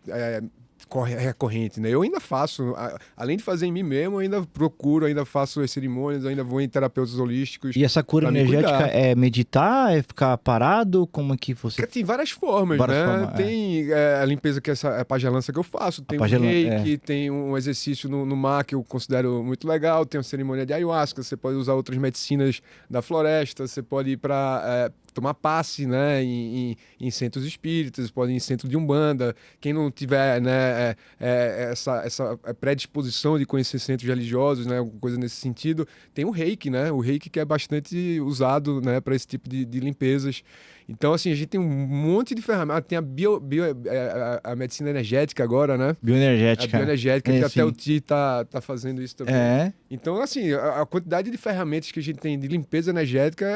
recorrente, né? Eu ainda faço, além de fazer em mim mesmo, eu ainda procuro, ainda faço as cerimônias, ainda vou em terapeutas holísticos. E essa cura energética é meditar, é ficar parado? Como é que você... Tem várias formas, né? Tem a limpeza, que é a pagelança que eu faço, tem o reiki, tem um exercício no mar que eu considero muito legal, tem uma cerimônia de ayahuasca, você pode usar outras medicinas da floresta, você pode ir para... tomar passe, né, em centros espíritas, pode ir em centro de umbanda. Quem não tiver, né, essa predisposição de conhecer centros religiosos, né, alguma coisa nesse sentido, tem o reiki, né, o reiki que é bastante usado, né, para esse tipo de limpezas. Então, assim, a gente tem um monte de ferramentas. Tem a medicina energética agora, né? Bioenergética. A bioenergética, que até o Ti tá fazendo isso também. Então, assim, a quantidade de ferramentas que a gente tem de limpeza energética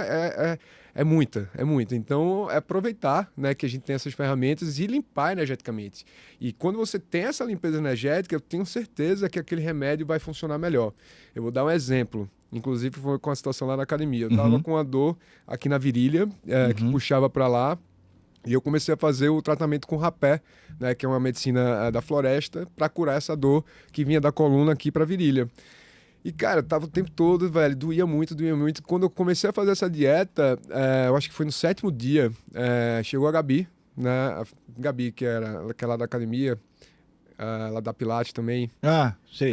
é muita. Então, é aproveitar, né, que a gente tem essas ferramentas e limpar energeticamente. E quando você tem essa limpeza energética, eu tenho certeza que aquele remédio vai funcionar melhor. Eu vou dar um exemplo. Inclusive, foi com a situação lá na academia. Eu estava com uma dor aqui na virilha, que puxava para lá. E eu comecei a fazer o tratamento com rapé, né, que é uma medicina da floresta, para curar essa dor que vinha da coluna aqui para a virilha. E, cara, tava o tempo todo, velho, doía muito, doía muito. Quando eu comecei a fazer essa dieta, eu acho que foi no 7º dia, chegou a Gabi, né? A Gabi, que era aquela da academia, ela da Pilates também. Ah, sei.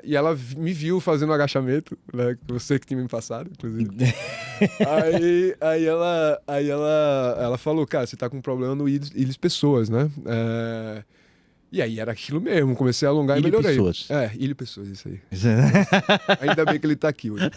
E ela me viu fazendo agachamento, né? Você que tinha me passado, inclusive. aí ela falou, cara, você tá com um problema no ilhos pessoas, né? E aí era aquilo mesmo, comecei a alongar Ilho e melhorei. Pessoas. Ilho Pessoas, isso aí. Ainda bem que ele tá aqui hoje.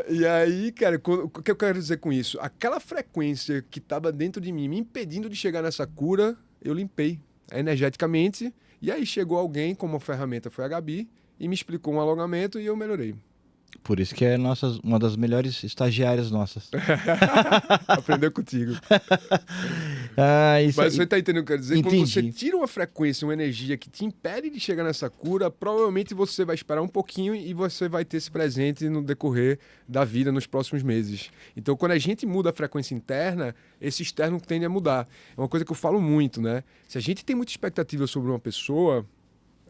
E aí, cara, o que eu quero dizer com isso? Aquela frequência que tava dentro de mim, me impedindo de chegar nessa cura, eu limpei energeticamente. E aí chegou alguém, como ferramenta foi a Gabi, e me explicou um alongamento e eu melhorei. Por isso que é uma das melhores estagiárias nossas. Aprendeu contigo. Isso Mas aí. você tá entendendo o que eu quero dizer? Entendi. Quando você tira uma frequência, uma energia que te impede de chegar nessa cura, provavelmente você vai esperar um pouquinho e você vai ter esse presente no decorrer da vida nos próximos meses. Então, quando a gente muda a frequência interna, esse externo tende a mudar. É uma coisa que eu falo muito, né? Se a gente tem muita expectativa sobre uma pessoa,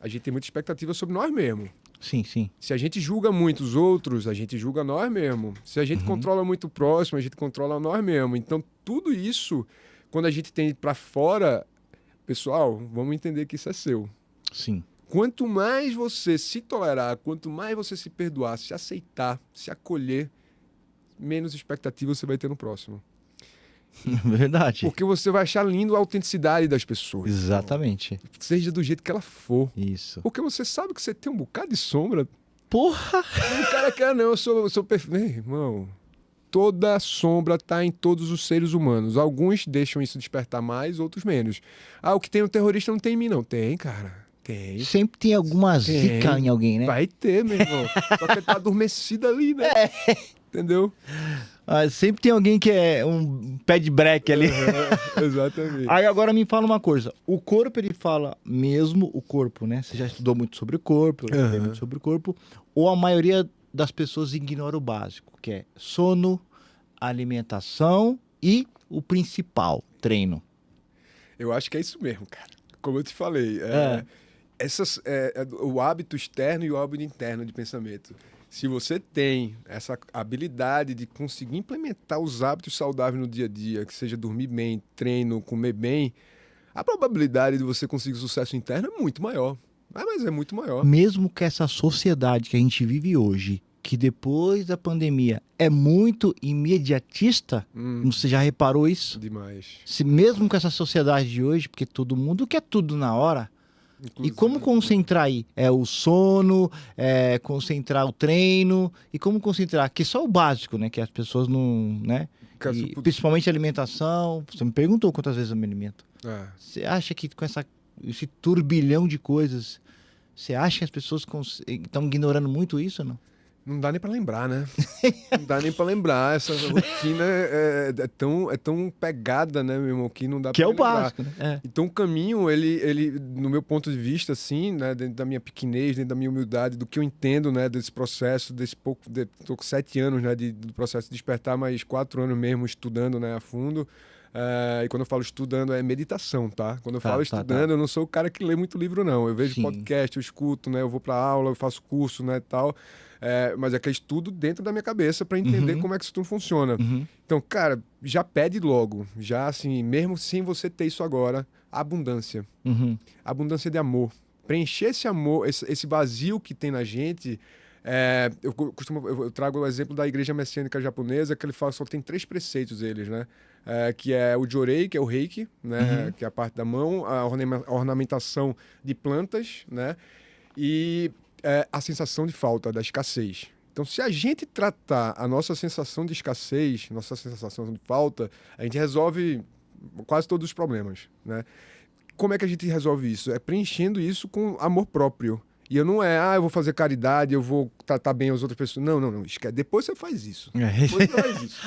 a gente tem muita expectativa sobre nós mesmos. Sim, sim. Se a gente julga muito os outros, a gente julga nós mesmos. Se a gente controla muito o próximo, a gente controla nós mesmos. Então, tudo isso, quando a gente tem para fora, pessoal, vamos entender que isso é seu. Sim. Quanto mais você se tolerar, quanto mais você se perdoar, se aceitar, se acolher, menos expectativa você vai ter no próximo. Verdade. Porque você vai achar lindo a autenticidade das pessoas. Exatamente. Seja do jeito que ela for. Isso. Porque você sabe que você tem um bocado de sombra. Porra! O cara quer, não, eu sou perfeito. Meu irmão, toda sombra tá em todos os seres humanos. Alguns deixam isso despertar mais, outros menos. O que tem um terrorista não tem em mim, não. Tem, cara. Tem. Sempre tem alguma zica em alguém, né? Vai ter, meu irmão. Só que tá adormecido ali, né? Entendeu? Sempre tem alguém que é um pé de breque ali. Exatamente. Aí agora me fala uma coisa. O corpo, ele fala mesmo o corpo, né? Você já estudou muito sobre o corpo, eu estudei muito sobre o corpo. Ou a maioria das pessoas ignora o básico, que é sono, alimentação e o principal, treino. Eu acho que é isso mesmo, cara. Como eu te falei, o hábito externo e o hábito interno de pensamento. Se você tem essa habilidade de conseguir implementar os hábitos saudáveis no dia a dia, que seja dormir bem, treino, comer bem, a probabilidade de você conseguir sucesso interno é muito maior. Mas é muito maior. Mesmo que essa sociedade que a gente vive hoje, que depois da pandemia é muito imediatista, você já reparou isso? Demais. Mesmo com essa sociedade de hoje, porque todo mundo quer tudo na hora. Inclusive, E como concentrar aí? É o sono, concentrar o treino, e como concentrar? Que só o básico, né? Que as pessoas não, né? E, principalmente a alimentação. Você me perguntou quantas vezes eu me alimento. Você acha que com esse turbilhão de coisas, você acha que as pessoas estão ignorando muito isso ou não? Não dá nem pra lembrar, né? Não dá nem pra lembrar. Essa rotina é tão pegada, né, meu irmão, que não dá que pra lembrar. Que é o básico, né? Então o caminho, ele, no meu ponto de vista, assim, né, dentro da minha pequenez, dentro da minha humildade, do que eu entendo, né, desse processo, tô com 7 anos, né, do processo de despertar, mas 4 anos mesmo estudando, né, a fundo. E quando eu falo estudando, é meditação, tá? Quando eu falo estudando, eu não sou o cara que lê muito livro, não. Eu vejo podcast, eu escuto, né, eu vou pra aula, eu faço curso, né, e tal. Mas é que eu estudo dentro da minha cabeça para entender como é que isso tudo funciona. Então, cara, já pede logo, já assim, mesmo sem você ter isso agora, abundância. Abundância de amor. Preencher esse amor, esse vazio que tem na gente. Eu trago o exemplo da igreja messiânica japonesa, que ele fala só tem 3 preceitos eles, né? Que é o jorei, que é o reiki, né? Que é a parte da mão, a ornamentação de plantas, né? E a sensação de falta, da escassez. Então, se a gente tratar a nossa sensação de escassez, nossa sensação de falta, a gente resolve quase todos os problemas, né? Como é que a gente resolve isso? É preenchendo isso com amor próprio. E eu não eu vou fazer caridade, eu vou tratar bem as outras pessoas. Não. Esquece. Depois você faz isso. Depois você faz isso.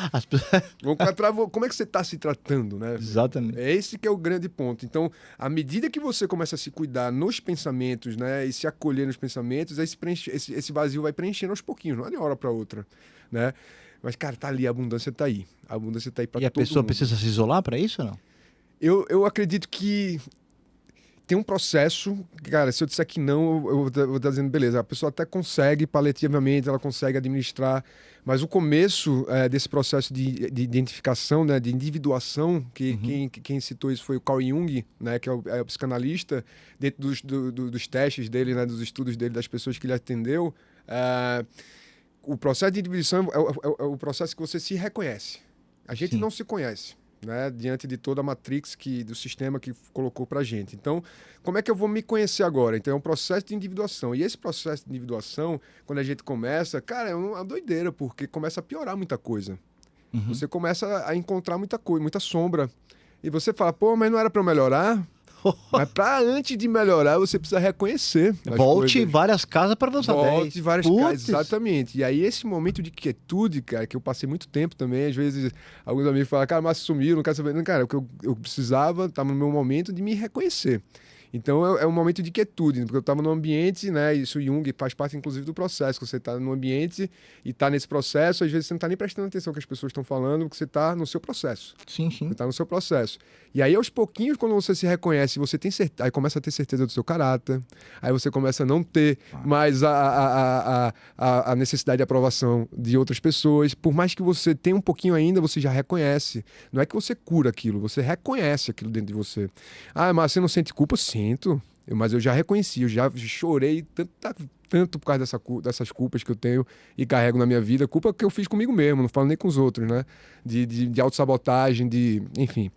Como é que você está se tratando, né? Exatamente. É esse que é o grande ponto. Então, à medida que você começa a se cuidar nos pensamentos, né? E se acolher nos pensamentos, esse vazio vai preenchendo aos pouquinhos, não é de uma hora para outra, né? Mas, cara, tá ali, a abundância tá aí. A abundância tá aí para todo mundo. E a pessoa precisa se isolar para isso ou não? Eu acredito que tem um processo, cara, se eu disser que não, eu vou estar dizendo, beleza, a pessoa até consegue paliativamente, ela consegue administrar, mas o começo desse processo de identificação, né, de individuação, quem citou isso foi o Carl Jung, né, que é o psicanalista, dentro dos testes dele, né, dos estudos dele, das pessoas que ele atendeu, o processo de individuação é o processo que você se reconhece. A gente não se conhece, né, diante de toda a matrix do sistema que colocou pra gente. Então, como é que eu vou me conhecer agora? Então, é um processo de individuação. E esse processo de individuação, quando a gente começa, cara, é uma doideira, porque começa a piorar muita coisa. Você começa a encontrar muita coisa, muita sombra. E você fala, pô, mas não era pra eu melhorar? Mas antes de melhorar, você precisa reconhecer. Volte várias casas para avançar 10. Volte várias casas, exatamente. E aí, esse momento de quietude, cara, que eu passei muito tempo também, às vezes, alguns amigos falam, cara, mas sumiu, não quero saber. Não, cara, o que eu precisava, estava no meu momento de me reconhecer. Então, é um momento de quietude, porque eu estava num ambiente, né? Isso Jung faz parte, inclusive, do processo. Que você está num ambiente e está nesse processo, às vezes você não está nem prestando atenção no que as pessoas estão falando, porque você está no seu processo. Sim. Você está no seu processo. E aí, aos pouquinhos, quando você se reconhece, você tem certeza, aí começa a ter certeza do seu caráter, aí você começa a não ter mais a necessidade de aprovação de outras pessoas. Por mais que você tenha um pouquinho ainda, você já reconhece. Não é que você cura aquilo, você reconhece aquilo dentro de você. Ah, mas você não sente culpa? Sinto. Mas eu já reconheci, eu já chorei tanto por causa dessas culpas que eu tenho e carrego na minha vida. Culpa que eu fiz comigo mesmo, não falo nem com os outros, né? De autossabotagem, enfim.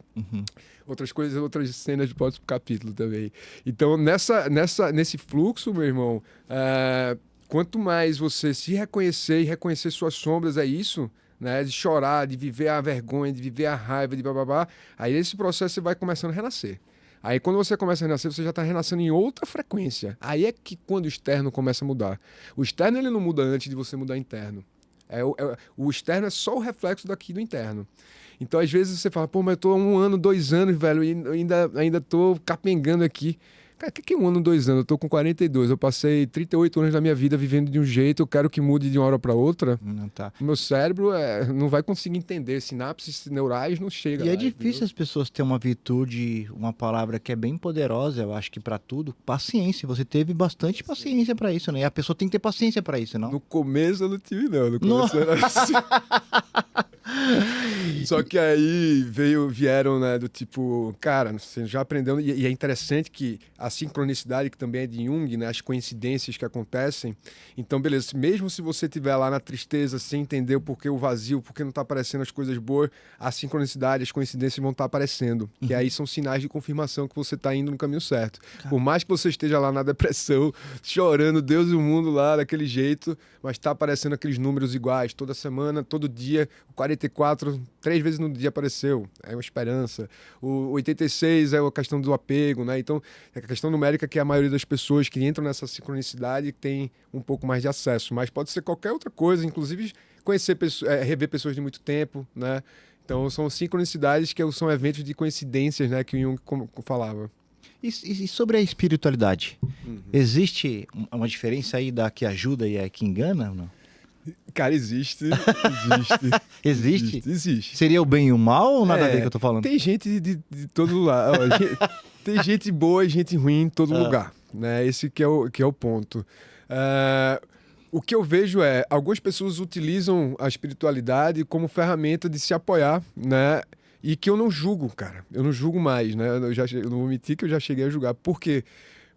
Outras coisas, outras cenas de próximo capítulo também. Então, nesse fluxo, meu irmão, quanto mais você se reconhecer e reconhecer suas sombras, é isso, né? De chorar, de viver a vergonha, de viver a raiva, de bababá. Aí esse processo você vai começando a renascer. Aí quando você começa a renascer, você já está renascendo em outra frequência. Aí é que quando o externo começa a mudar. O externo ele não muda antes de você mudar interno. O externo é só o reflexo daqui do interno. Então, às vezes, você fala, pô, mas eu tô há 1 ano, 2 anos, velho, e ainda tô capengando aqui. Cara, o que é 1 ano, 2 anos? Eu tô com 42, eu passei 38 anos da minha vida vivendo de um jeito, eu quero que mude de uma hora para outra. Tá. O meu cérebro não vai conseguir entender, sinapses neurais não chega E lá, é difícil entendeu? as pessoas terem uma virtude, uma palavra que é bem poderosa, eu acho que para tudo, paciência. Você teve bastante paciência para isso, né? E a pessoa tem que ter paciência para isso, não? No começo eu não tive, não. No começo era assim. Só que aí vieram, né, do tipo, cara, você já aprendeu, e é interessante que a sincronicidade, que também é de Jung, né, as coincidências que acontecem, então beleza, mesmo se você estiver lá na tristeza, sem entender o porquê o vazio, porque não está aparecendo as coisas boas, a sincronicidade, as coincidências vão estar aparecendo, que aí são sinais de confirmação que você está indo no caminho certo. Por mais que você esteja lá na depressão, chorando, Deus e o mundo lá daquele jeito, mas está aparecendo aqueles números iguais, toda semana, todo dia, o 44, 3 vezes no dia apareceu, é uma esperança. O 86 é a questão do apego, né? Então, é a questão numérica que a maioria das pessoas que entram nessa sincronicidade tem um pouco mais de acesso, mas pode ser qualquer outra coisa, inclusive conhecer rever pessoas de muito tempo, né? Então, são sincronicidades que são eventos de coincidências, né? Que o Jung falava. E sobre a espiritualidade? Existe uma diferença aí da que ajuda e a que engana ou não? Cara, existe. Existe? Seria o bem e o mal ou nada a ver que eu tô falando? Tem gente de todo lado. Tem gente boa e gente ruim em todo lugar, né? Esse que é o ponto. O que eu vejo algumas pessoas utilizam a espiritualidade como ferramenta de se apoiar, né? E que eu não julgo, cara. Eu não julgo mais, né? Eu não vou mentir que eu já cheguei a julgar. Por quê?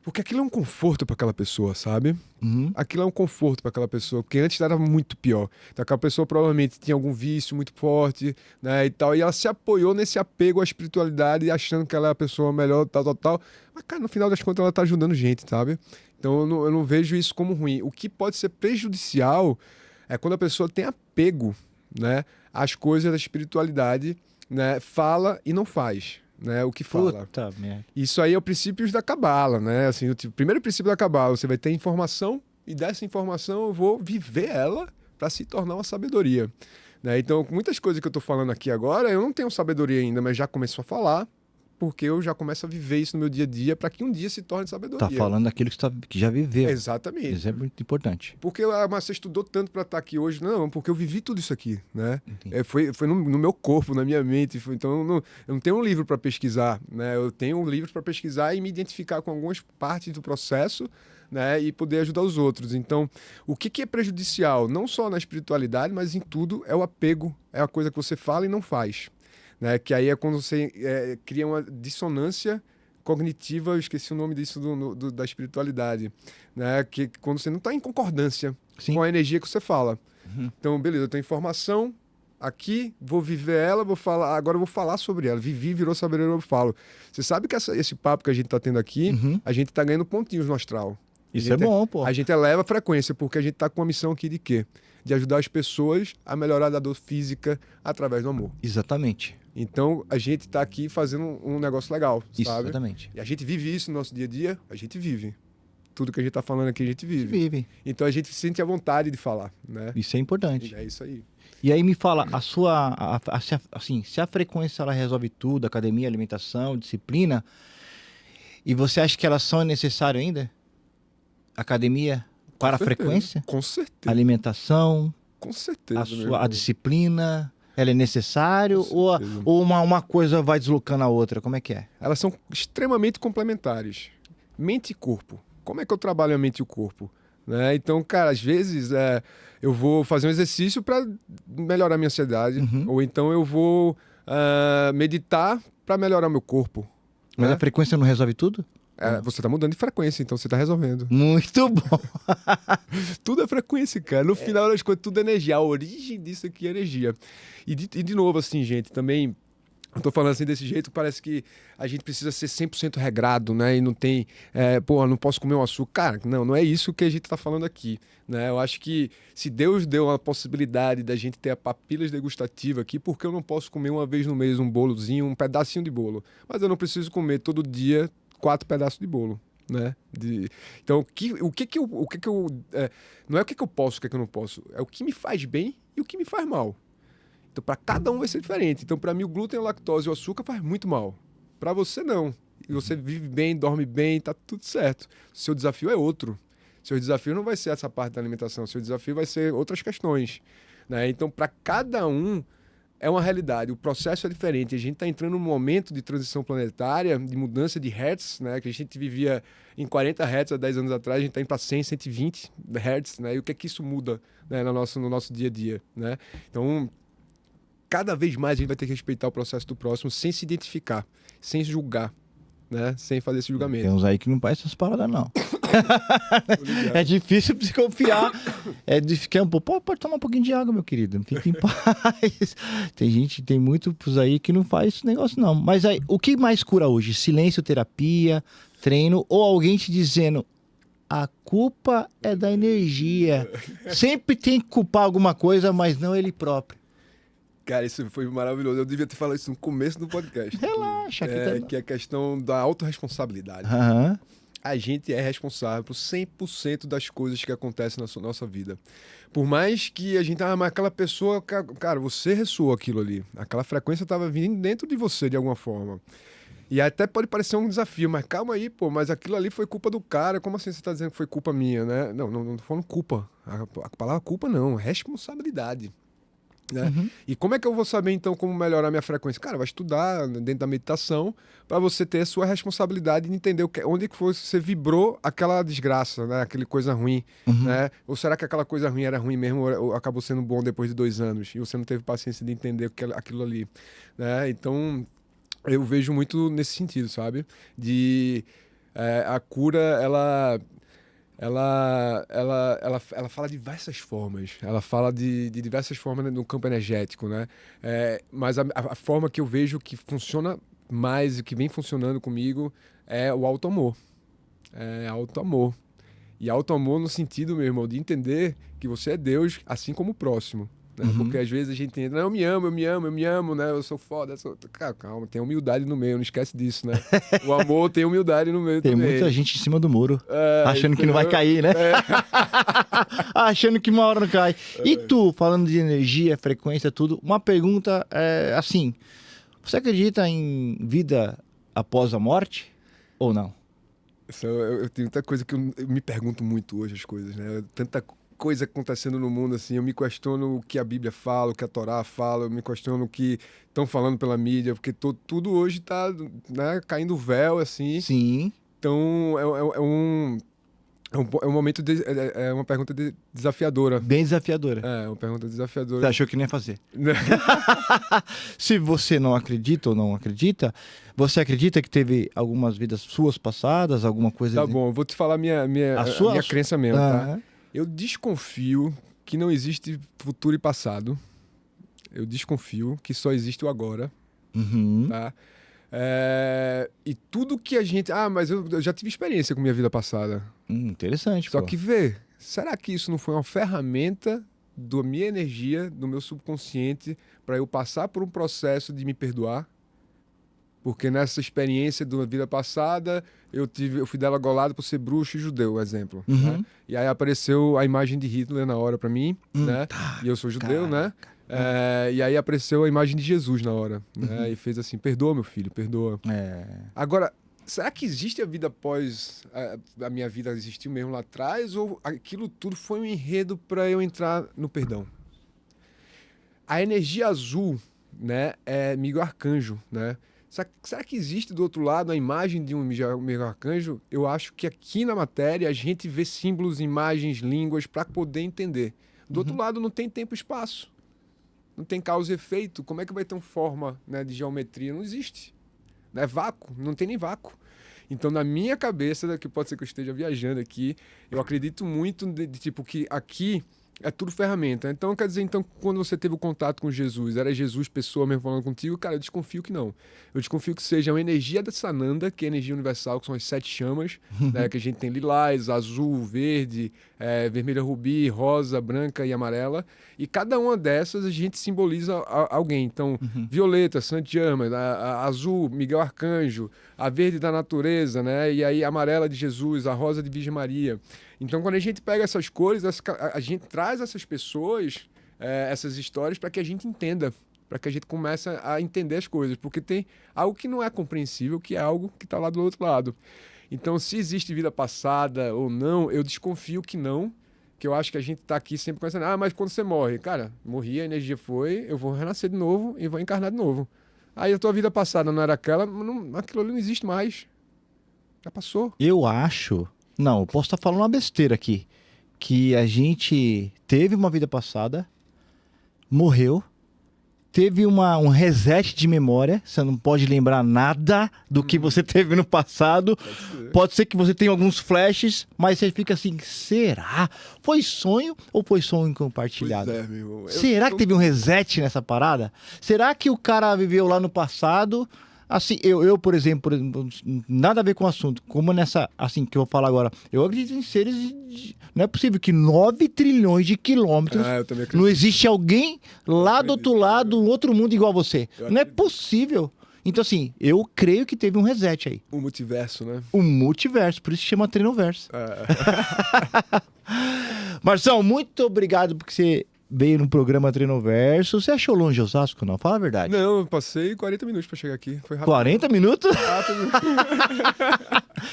Porque aquilo é um conforto para aquela pessoa, sabe? Aquilo é um conforto para aquela pessoa, porque antes era muito pior. Então, aquela pessoa provavelmente tinha algum vício muito forte, né, e tal, e ela se apoiou nesse apego à espiritualidade, achando que ela é a pessoa melhor, tal. Mas, cara, no final das contas, ela tá ajudando gente, sabe? Então, eu não vejo isso como ruim. O que pode ser prejudicial é quando a pessoa tem apego, né, às coisas da espiritualidade, né, fala e não faz. Né, o que fala. Puta merda. Isso aí é o princípio da cabala, né? Assim, o primeiro princípio da cabala, você vai ter informação e dessa informação eu vou viver ela para se tornar uma sabedoria. Né? Então, muitas coisas que eu estou falando aqui agora, eu não tenho sabedoria ainda, mas já começou a falar, porque eu já começo a viver isso no meu dia a dia para que um dia se torne sabedoria. Tá falando daquilo que já viveu. Exatamente. Isso é muito importante. Porque mas você estudou tanto para estar aqui hoje? Não, porque eu vivi tudo isso aqui, né? Entendi. Foi no meu corpo, na minha mente. Então eu não tenho um livro para pesquisar, né? Eu tenho um livro para pesquisar e me identificar com algumas partes do processo, né? E poder ajudar os outros. Então, o que é prejudicial, não só na espiritualidade, mas em tudo, é o apego. É a coisa que você fala e não faz, né? Que aí é quando você cria uma dissonância cognitiva, eu esqueci o nome disso da espiritualidade, né? Que quando você não está em concordância Sim. com a energia que você fala. Uhum. Então, beleza, eu tenho informação aqui, vou viver ela, agora eu vou falar sobre ela. Vivi, virou sabedoria, eu falo. Você sabe que esse papo que a gente está tendo aqui, Uhum. a gente está ganhando pontinhos no astral. Isso é bom, pô. A gente eleva a frequência, porque a gente está com uma missão aqui de quê? De ajudar as pessoas a melhorar da dor física através do amor. Exatamente. Então, a gente está aqui fazendo um negócio legal, sabe? Exatamente. E a gente vive isso no nosso dia a dia, a gente vive. Tudo que a gente está falando aqui, a gente vive. Vive. Então, a gente se sente à vontade de falar, né? Isso é importante. E é isso aí. E aí me fala, se a frequência ela resolve tudo, academia, alimentação, disciplina, e você acha que elas são necessárias ainda? Academia para a frequência? Com certeza. Alimentação, Com certeza. a disciplina, ela é necessário ou uma coisa vai deslocando a outra? Como é que é? Elas são extremamente complementares. Mente e corpo. Como é que eu trabalho a mente e o corpo? Né? Então, cara, às vezes eu vou fazer um exercício para melhorar minha ansiedade, ou então eu vou meditar para melhorar meu corpo. Mas né? a frequência não resolve tudo? Você tá mudando de frequência, então você tá resolvendo. Muito bom. Tudo é frequência, cara. No final das contas, tudo é energia. A origem disso aqui é energia. E de novo, assim, gente, também... Eu tô falando assim desse jeito, parece que a gente precisa ser 100% regrado, né? E não tem... não posso comer um açúcar. Cara, não é isso que a gente tá falando aqui, né? Eu acho que se Deus deu a possibilidade da gente ter a papilas degustativa aqui, por que eu não posso comer uma vez no mês um bolozinho, um pedacinho de bolo? Mas eu não preciso comer todo dia 4 pedaços de bolo, né? Então, o que que eu não é o que eu posso, o que eu não posso, é o que me faz bem e o que me faz mal. Então, para cada um vai ser diferente. Então, para mim, o glúten, a lactose e o açúcar faz muito mal. Para você, não. E você vive bem, dorme bem, tá tudo certo. Seu desafio é outro. Seu desafio não vai ser essa parte da alimentação. Seu desafio vai ser outras questões, né? Então, para cada um, é uma realidade. O processo é diferente. A gente está entrando num momento de transição planetária, de mudança de hertz, né? Que a gente vivia em 40 hertz há 10 anos atrás, a gente está indo para 100, 120 hertz, né? E o que é que isso muda, né? no nosso dia a dia, né? Então, cada vez mais a gente vai ter que respeitar o processo do próximo sem se identificar, sem julgar, né? Sem fazer esse julgamento. Tem uns aí que não faz essas paradas, não. É difícil se confiar. Ficar um pouco. Pode tomar um pouquinho de água, meu querido. Fique em paz. Tem muitos aí que não faz esse negócio, não. Mas aí, o que mais cura hoje? Silêncio, terapia, treino ou alguém te dizendo a culpa é da energia. Sempre tem que culpar alguma coisa, mas não ele próprio. Cara, isso foi maravilhoso. Eu devia ter falado isso no começo do podcast. Relaxa. Que é a questão da autorresponsabilidade. Aham. A gente é responsável por 100% das coisas que acontecem na nossa vida. Por mais que a gente... mas aquela pessoa... Cara, você ressoou aquilo ali. Aquela frequência estava vindo dentro de você, de alguma forma. E até pode parecer um desafio, mas calma aí, pô. Mas aquilo ali foi culpa do cara. Como assim você está dizendo que foi culpa minha, né? Não tô falando culpa. A palavra culpa não. Responsabilidade. Né? Uhum. E como é que eu vou saber, então, como melhorar minha frequência? Cara, vai estudar dentro da meditação para você ter a sua responsabilidade e entender onde que foi você vibrou aquela desgraça, né? Aquela coisa ruim, né? Ou será que aquela coisa ruim era ruim mesmo ou acabou sendo bom depois de 2 anos e você não teve paciência de entender aquilo ali, né? Então, eu vejo muito nesse sentido, sabe? A cura, ela fala de diversas formas. Ela fala de diversas formas no campo energético, né? Mas a forma que eu vejo que funciona mais e que vem funcionando comigo é o auto-amor. É auto-amor. E auto-amor no sentido, meu irmão, de entender que você é Deus, assim como o próximo. Né? Porque às vezes a gente entra, não, eu me amo, né? Eu sou foda. Cara, calma, tem humildade no meio, não esquece disso, né? O amor tem humildade no meio tem também. Tem muita gente em cima do muro, achando que não vai cair, né? Achando que uma hora não cai. E tu, falando de energia, frequência, tudo, uma pergunta assim, você acredita em vida após a morte ou não? Eu tenho muita coisa que eu me pergunto muito hoje, as coisas, né? Tanta coisa acontecendo no mundo, assim, eu me questiono o que a Bíblia fala, o que a Torá fala, eu me questiono o que estão falando pela mídia, porque tudo hoje está, né, caindo véu, assim. Sim. Então, é um momento, é uma pergunta desafiadora. Bem desafiadora. É, uma pergunta Você desafiadora. achou que nem ia fazer. Se você não acredita ou não acredita, você acredita que teve algumas vidas suas passadas, alguma coisa... Tá bom, eu vou te falar a minha crença mesmo, tá? Aham. Eu desconfio que não existe futuro e passado. Eu desconfio que só existe o agora, Uhum. tá? E tudo que a gente... mas eu já tive experiência com minha vida passada. Interessante, Só pô. que, será que isso não foi uma ferramenta da minha energia, do meu subconsciente, para eu passar por um processo de me perdoar? Porque nessa experiência da vida passada, eu fui degolado por ser bruxo e judeu, exemplo. Uhum. Né? E aí apareceu a imagem de Hitler na hora para mim, né? Tá. E eu sou judeu, né? Caraca. E aí apareceu a imagem de Jesus na hora, né? Uhum. E fez assim, perdoa, meu filho, perdoa. Agora, será que existe a vida após a minha vida existiu mesmo lá atrás? Ou aquilo tudo foi um enredo para eu entrar no perdão? A energia azul, né, é Miguel Arcanjo, né? Será que existe do outro lado a imagem de um Miguel Arcanjo? Eu acho que aqui na matéria a gente vê símbolos, imagens, línguas para poder entender. Do outro lado não tem tempo e espaço. Não tem causa e efeito. Como é que vai ter uma forma, né, de geometria? Não existe. É vácuo, não tem nem vácuo. Então, na minha cabeça, que pode ser que eu esteja viajando aqui, eu acredito muito de tipo que aqui é tudo ferramenta. Então, quer dizer, quando você teve o contato com Jesus, era Jesus pessoa mesmo falando contigo? Cara, eu desconfio que não. Eu desconfio que seja uma energia da Sananda, que é a energia universal, que são as 7 chamas, né, que a gente tem lilás, azul, verde, vermelha, rubi, rosa, branca e amarela. E cada uma dessas a gente simboliza alguém. Então, violeta, Santiama, a azul, Miguel Arcanjo, a verde da natureza, né? E aí a amarela de Jesus, a rosa de Virgem Maria. Então, quando a gente pega essas cores, a gente traz essas pessoas, essas histórias, para que a gente entenda, para que a gente comece a entender as coisas. Porque tem algo que não é compreensível, que é algo que está lá do outro lado. Então, se existe vida passada ou não, eu desconfio que não, que eu acho que a gente está aqui sempre pensando, mas quando você morre? Cara, morri, a energia foi, eu vou renascer de novo e vou encarnar de novo. Aí a tua vida passada não era aquela, aquilo ali não existe mais. Já passou. Eu acho... Não, eu posso estar falando uma besteira aqui. Que a gente teve uma vida passada, morreu, teve um reset de memória, você não pode lembrar nada do que você teve no passado. Pode ser que você tenha alguns flashes, mas você fica assim, será? Foi sonho ou foi sonho compartilhado? Pois é, meu irmão. Será que teve um reset nessa parada? Será que o cara viveu lá no passado... Assim, eu, por exemplo, nada a ver com o assunto, como nessa, assim, que eu vou falar agora, eu acredito em seres, não é possível que 9 trilhões de quilômetros, eu também acredito. não existe alguém lá do outro lado, um outro mundo igual a você. Não é possível. Então, assim, eu creio que teve um reset aí. O multiverso, né? O multiverso, por isso que chama Treinoverso. Marção, muito obrigado porque você veio no programa Treinoverso. Você achou longe Osasco, não? Fala a verdade. Não, eu passei 40 minutos pra chegar aqui. Foi rápido. 40 minutos? Rápido.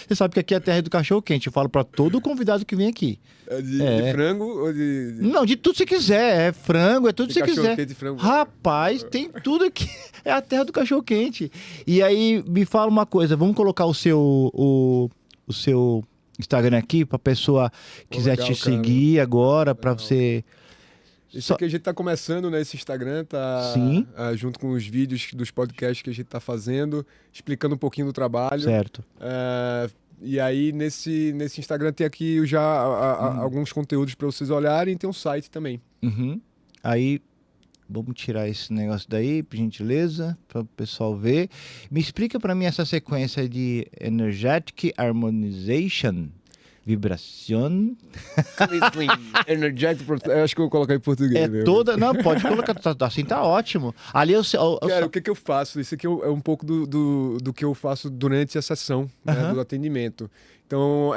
Você sabe que aqui é a terra do cachorro quente. Eu falo pra todo convidado que vem aqui. De frango ou de... Não, de tudo que você quiser. É frango, é tudo que você quiser. cachorro-quente, frango. Rapaz, tem tudo aqui. É a terra do cachorro quente. E aí, me fala uma coisa. Vamos colocar o seu Instagram aqui pra pessoa quiser legal, te cara. seguir agora, pra você... Isso aqui a gente tá começando, né? Esse Instagram tá Sim. Junto com os vídeos dos podcasts que a gente tá fazendo, explicando um pouquinho do trabalho. Certo. E aí, nesse Instagram tem aqui já alguns conteúdos para vocês olharem, tem um site também. Uhum. Aí, vamos tirar esse negócio daí, por gentileza, para o pessoal ver. Me explica para mim essa sequência de Energetic Harmonization, Vibração. Energetic, eu acho que eu vou colocar em português. É mesmo. toda... Não, pode colocar, assim tá ótimo. Ali eu... Cara, o que eu faço? Isso aqui é um pouco do que eu faço durante a sessão, né, do atendimento. Então,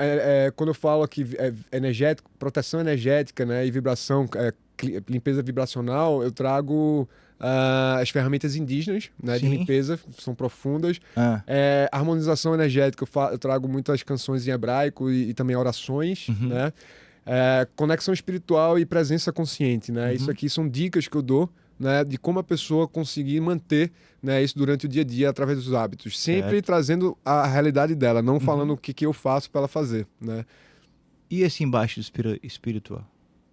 quando eu falo aqui energético, proteção energética, né, e vibração, limpeza vibracional, eu trago as ferramentas indígenas, né, de Sim. limpeza, são profundas. Ah, Harmonização energética, eu trago muitas canções em hebraico e também orações, né? Conexão espiritual e presença consciente, né? Isso aqui são dicas que eu dou, né, de como a pessoa conseguir manter, né, isso durante o dia a dia através dos hábitos, sempre trazendo a realidade dela, não falando o que eu faço para ela fazer, né? e esse embaixo espiritual?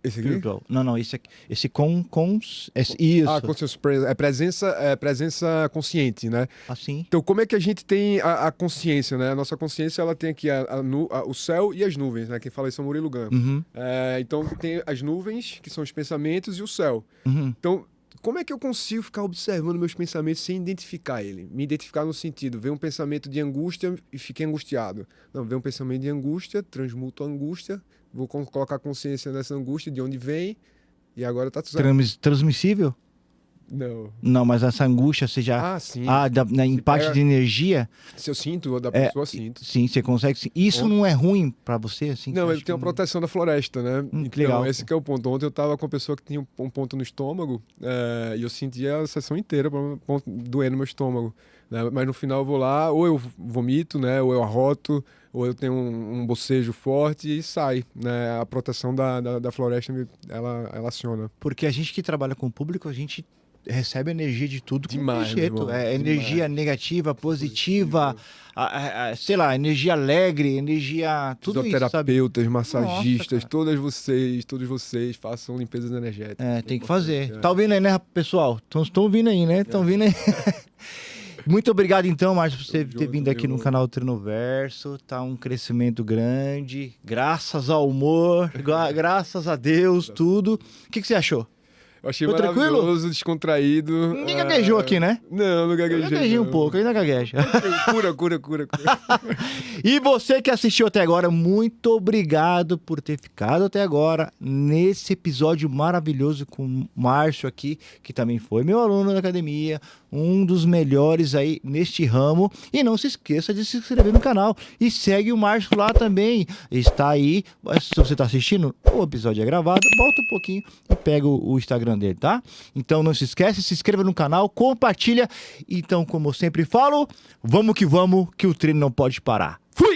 Esse aqui? Espiritual. Não, esse aqui. Esse isso. Presença consciente, né? Assim. Então, como é que a gente tem a consciência, né? A nossa consciência, ela tem aqui o céu e as nuvens, né? Quem fala isso é o Murilo Gun. Então, tem as nuvens, que são os pensamentos, e o céu. Então, como é que eu consigo ficar observando meus pensamentos sem identificar ele? Me identificar no sentido, ver um pensamento de angústia e fiquei angustiado. Não, ver um pensamento de angústia, transmuto a angústia, vou colocar consciência nessa angústia, de onde vem, e agora tá tudo certo. Transmissível? Não. Não, mas essa angústia, você já... Sim. Em parte pega- de energia, Se eu sinto, ou da pessoa sinto. sim, você consegue... Isso não é ruim pra você, assim? Não, Você ele acha tem uma que proteção da floresta, né? que Então, legal. esse que é o ponto. Ontem eu tava com uma pessoa que tinha um ponto no estômago, e eu sentia a sessão inteira doendo no meu estômago, né? Mas no final eu vou lá, ou eu vomito, né? Ou eu arroto, ou eu tenho um bocejo forte e sai, né? A proteção da floresta, ela aciona. Porque a gente que trabalha com o público, a gente recebe energia de tudo Demais, com meu jeito. irmão, Energia negativa, positiva, sei lá, energia alegre, energia... Tudo isso, sabe? Fisioterapeutas, massagistas, Nossa, todos vocês façam limpezas energéticas. Tem que importante, fazer. Tá ouvindo aí, né, pessoal? Estão vindo aí, né? Estão vindo aí. Muito obrigado, então, Márcio, por você Tamo ter junto, vindo aqui meu no canal Trinoverso. Tá um crescimento grande. Graças ao humor, graças a Deus, tudo. O que você achou? Eu achei Foi tranquilo? maravilhoso, descontraído. Ninguém gaguejou aqui, né? Não Eu gaguejei. gaguejei um não. pouco, ainda gagueja. Cura. E você que assistiu até agora, muito obrigado por ter ficado até agora nesse episódio maravilhoso com o Márcio aqui, que também foi meu aluno da academia, um dos melhores aí neste ramo. E não se esqueça de se inscrever no canal e segue o Márcio lá também. Está aí, se você está assistindo, o episódio é gravado, volta um pouquinho e pega o Instagram dele, tá? Então não se esquece, se inscreva no canal, compartilha. Então, como eu sempre falo, vamos que o treino não pode parar. Fui!